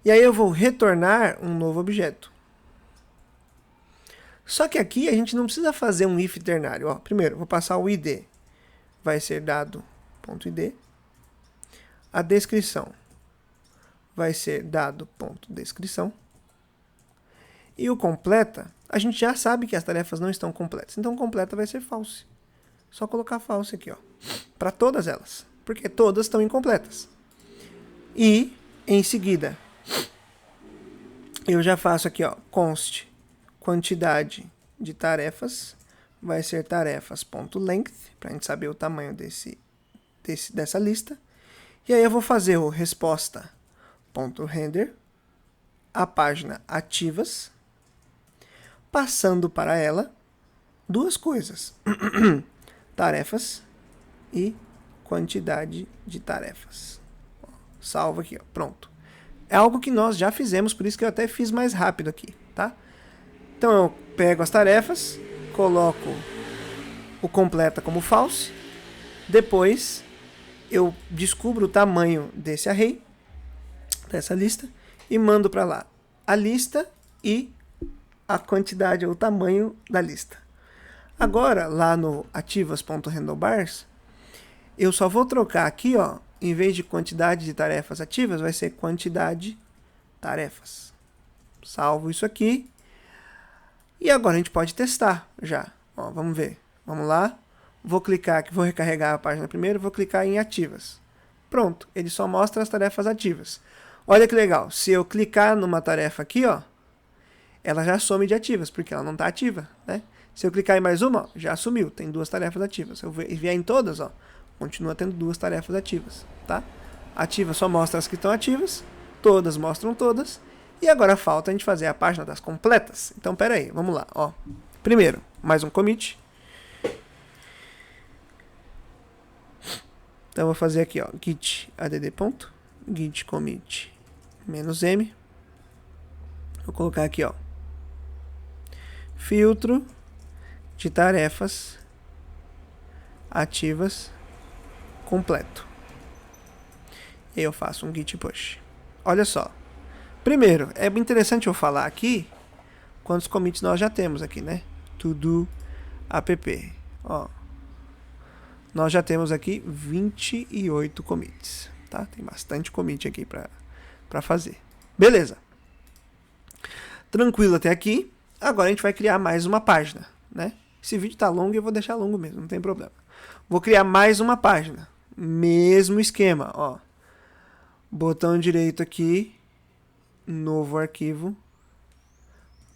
E aí eu vou retornar um novo objeto. Só que aqui a gente não precisa fazer um if ternário, ó. Primeiro, vou passar o id. Vai ser dado.id. A descrição vai ser dado.descrição. E o completa, a gente já sabe que as tarefas não estão completas. Então, completa vai ser false. Só colocar false aqui, ó, para todas elas, porque todas estão incompletas. E, em seguida, eu já faço aqui, ó, const quantidade de tarefas, vai ser tarefas.length, para a gente saber o tamanho dessa lista. E aí eu vou fazer o resposta.render, a página ativas, passando para ela duas coisas, tarefas e quantidade de tarefas. Salvo aqui, ó, pronto. É algo que nós já fizemos, por isso que eu até fiz mais rápido aqui, tá? Então eu pego as tarefas, coloco o completa como false, depois eu descubro o tamanho desse array, dessa lista, e mando para lá a lista e a quantidade ou o tamanho da lista. Agora, lá no ativas.handlebars, eu só vou trocar aqui, ó, em vez de quantidade de tarefas ativas, vai ser quantidade tarefas. Salvo isso aqui. E agora a gente pode testar já. Ó, vamos ver. Vamos lá. Vou clicar aqui, vou recarregar a página primeiro, vou clicar em ativas. Pronto, ele só mostra as tarefas ativas. Olha que legal, se eu clicar numa tarefa aqui, ó, ela já some de ativas, porque ela não está ativa, né? Se eu clicar em mais uma, ó, já sumiu, tem 2 tarefas ativas. Se eu vier em todas, ó, continua tendo 2 tarefas ativas, tá? Ativa só mostra as que estão ativas, todas mostram todas, e agora falta a gente fazer a página das completas. Então, pera aí, vamos lá, ó. Primeiro, mais um commit. Então, eu vou fazer aqui, ó, git add ponto, git commit -m. Vou colocar aqui, ó, filtro de tarefas ativas completo. E eu faço um git push. Olha só. Primeiro, é interessante eu falar aqui quantos commits nós já temos aqui, né? To-do app. Ó, nós já temos aqui 28 commits, tá? Tem bastante commit aqui para fazer. Beleza. Tranquilo até aqui. Agora a gente vai criar mais uma página, né? Esse vídeo tá longo e eu vou deixar longo mesmo, não tem problema. Vou criar mais uma página. Mesmo esquema, ó. Botão direito aqui, novo arquivo,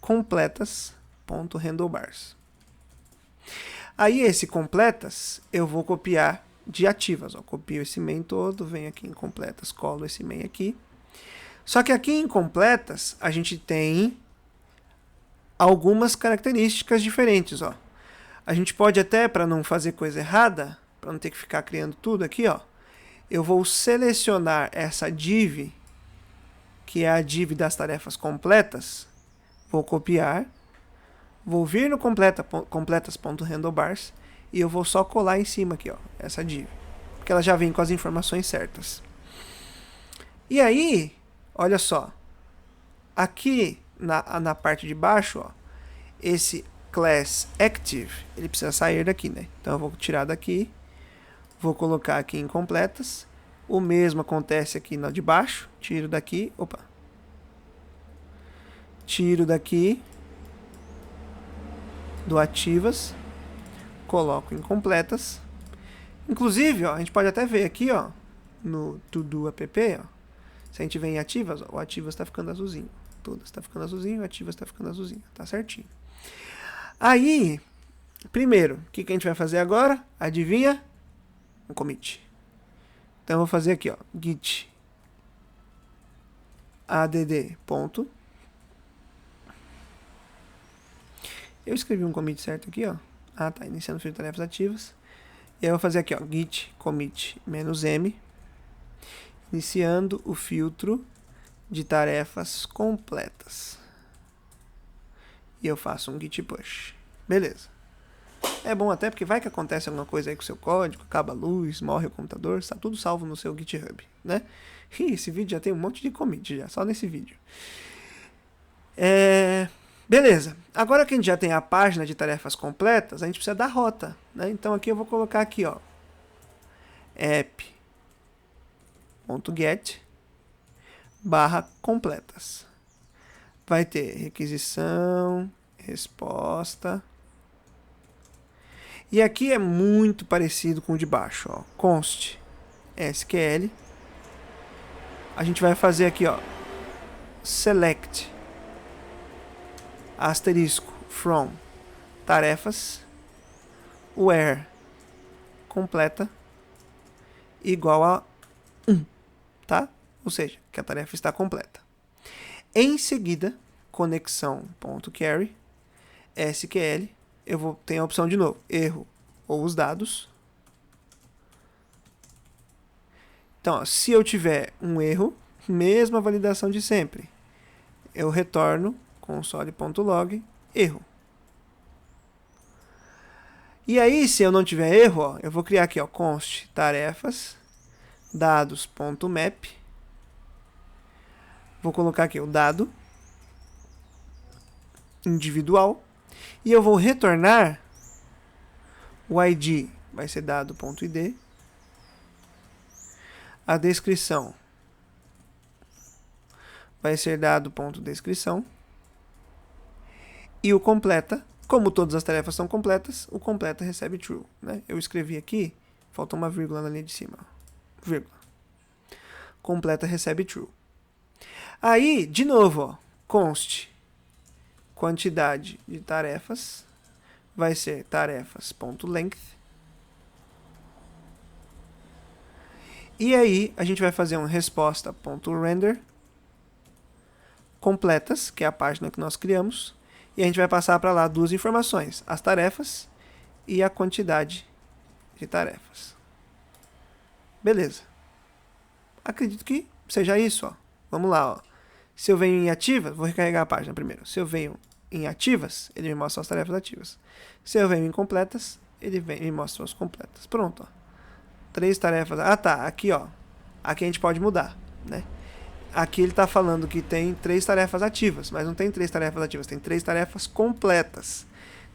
completas.handlebars. Aí esse completas eu vou copiar de ativas, ó. Copio esse main todo, venho aqui em completas, colo esse main aqui. Só que aqui em completas a gente tem algumas características diferentes, ó. A gente pode até, para não fazer coisa errada, para não ter que ficar criando tudo aqui, ó, eu vou selecionar essa div, que é a div das tarefas completas, vou copiar, vou vir no completas.handlebars e eu vou só colar em cima aqui, ó, essa div, porque ela já vem com as informações certas. E aí, olha só, aqui na parte de baixo, ó, esse class active, ele precisa sair daqui, né? Então eu vou tirar daqui, vou colocar aqui em completas. O mesmo acontece aqui na de baixo, tiro daqui, opa. Tiro daqui do ativas, coloco em completas. Inclusive, ó, a gente pode até ver aqui, ó, no to-do app, ó, se a gente vem em ativas, ó, o ativas está ficando azulzinho. Todas está ficando azulzinho, o ativas está ficando azulzinho, tá certinho. Aí, primeiro, o que a gente vai fazer agora? Adivinha? Um commit. Então, eu vou fazer aqui, ó, git add ponto. Eu escrevi um commit certo aqui, ó. Ah, tá, iniciando o filtro de tarefas ativas. E aí eu vou fazer aqui, ó, git commit -m, iniciando o filtro de tarefas completas. E eu faço um git push. Beleza. É bom até porque vai que acontece alguma coisa aí com o seu código, acaba a luz, morre o computador, está tudo salvo no seu GitHub, né? E esse vídeo já tem um monte de commit já, só nesse vídeo. Beleza. Agora que a gente já tem a página de tarefas completas, a gente precisa da rota, né? Então aqui eu vou colocar aqui, ó, app.get/completas. Vai ter requisição, resposta. E aqui é muito parecido com o de baixo, ó. Const SQL. A gente vai fazer aqui, ó, select asterisco from tarefas where completa igual a 1, tá? Ou seja, que a tarefa está completa. Em seguida, conexão.query SQL, eu vou ter a opção de novo, erro ou os dados. Então, ó, se eu tiver um erro, mesma validação de sempre, eu retorno console.log erro. E aí, se eu não tiver erro, ó, eu vou criar aqui, ó, const tarefas dados.map. Vou colocar aqui o dado individual e eu vou retornar o ID, vai ser dado.id. a descrição vai ser dado ponto descrição. E o completa, como todas as tarefas são completas, o completa recebe true, né? Eu escrevi aqui, faltou uma vírgula na linha de cima. Vírgula. Completa recebe true. Aí, de novo, ó, const quantidade de tarefas vai ser tarefas.length. E aí, a gente vai fazer um resposta.render completas, que é a página que nós criamos, e a gente vai passar para lá duas informações, as tarefas e a quantidade de tarefas. Beleza. Acredito que seja isso, ó. Vamos lá, ó. Se eu venho em ativas, vou recarregar a página primeiro. Se eu venho em ativas, ele me mostra as tarefas ativas. Se eu venho em completas, ele me mostra as completas. Pronto, ó. 3 tarefas. Ah, tá. Aqui, ó. Aqui a gente pode mudar, né? Aqui ele está falando que tem 3 tarefas ativas, mas não tem 3 tarefas ativas, tem 3 tarefas completas.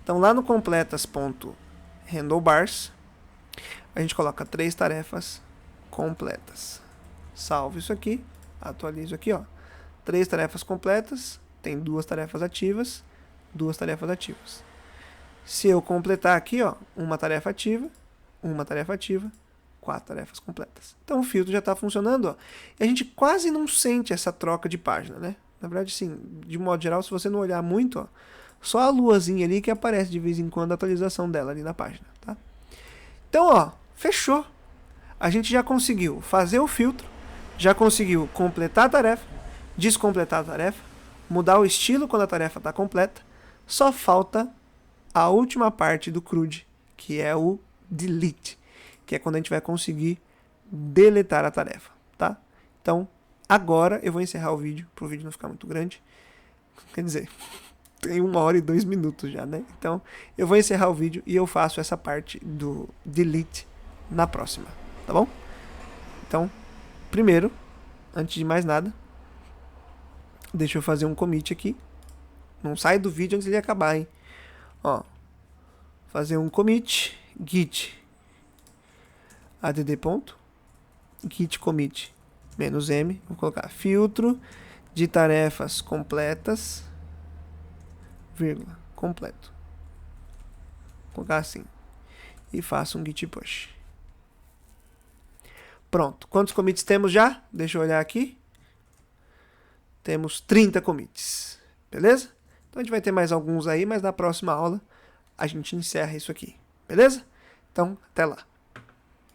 Então, lá no completas.handlebars, a gente coloca 3 tarefas completas. Salvo isso aqui, atualizo aqui, ó. 3 tarefas completas, tem 2 tarefas ativas, 2 tarefas ativas. Se eu completar aqui, ó, uma tarefa ativa, 4 tarefas completas. Então o filtro já está funcionando, ó. E a gente quase não sente essa troca de página, né? Na verdade, sim, de modo geral, se você não olhar muito, ó, só a luazinha ali que aparece de vez em quando a atualização dela ali na página, tá? Então, ó, fechou. A gente já conseguiu fazer o filtro, já conseguiu completar a tarefa, descompletar a tarefa, mudar o estilo quando a tarefa está completa. Só falta a última parte do CRUD, que é o delete, que é quando a gente vai conseguir deletar a tarefa, tá? Então, agora eu vou encerrar o vídeo, para o vídeo não ficar muito grande. Quer dizer, tem 1 hora e 2 minutos já, né? Então, eu vou encerrar o vídeo e eu faço essa parte do delete na próxima, tá bom? Então, primeiro, antes de mais nada, deixa eu fazer um commit aqui. Não sai do vídeo antes de acabar, hein? Ó, fazer um commit, git add git commit -m, vou colocar filtro de tarefas completas, vírgula, completo. Vou colocar assim. E faço um git push. Pronto. Quantos commits temos já? Deixa eu olhar aqui. Temos 30 commits. Beleza? Então a gente vai ter mais alguns aí, mas na próxima aula a gente encerra isso aqui. Beleza? Então, até lá.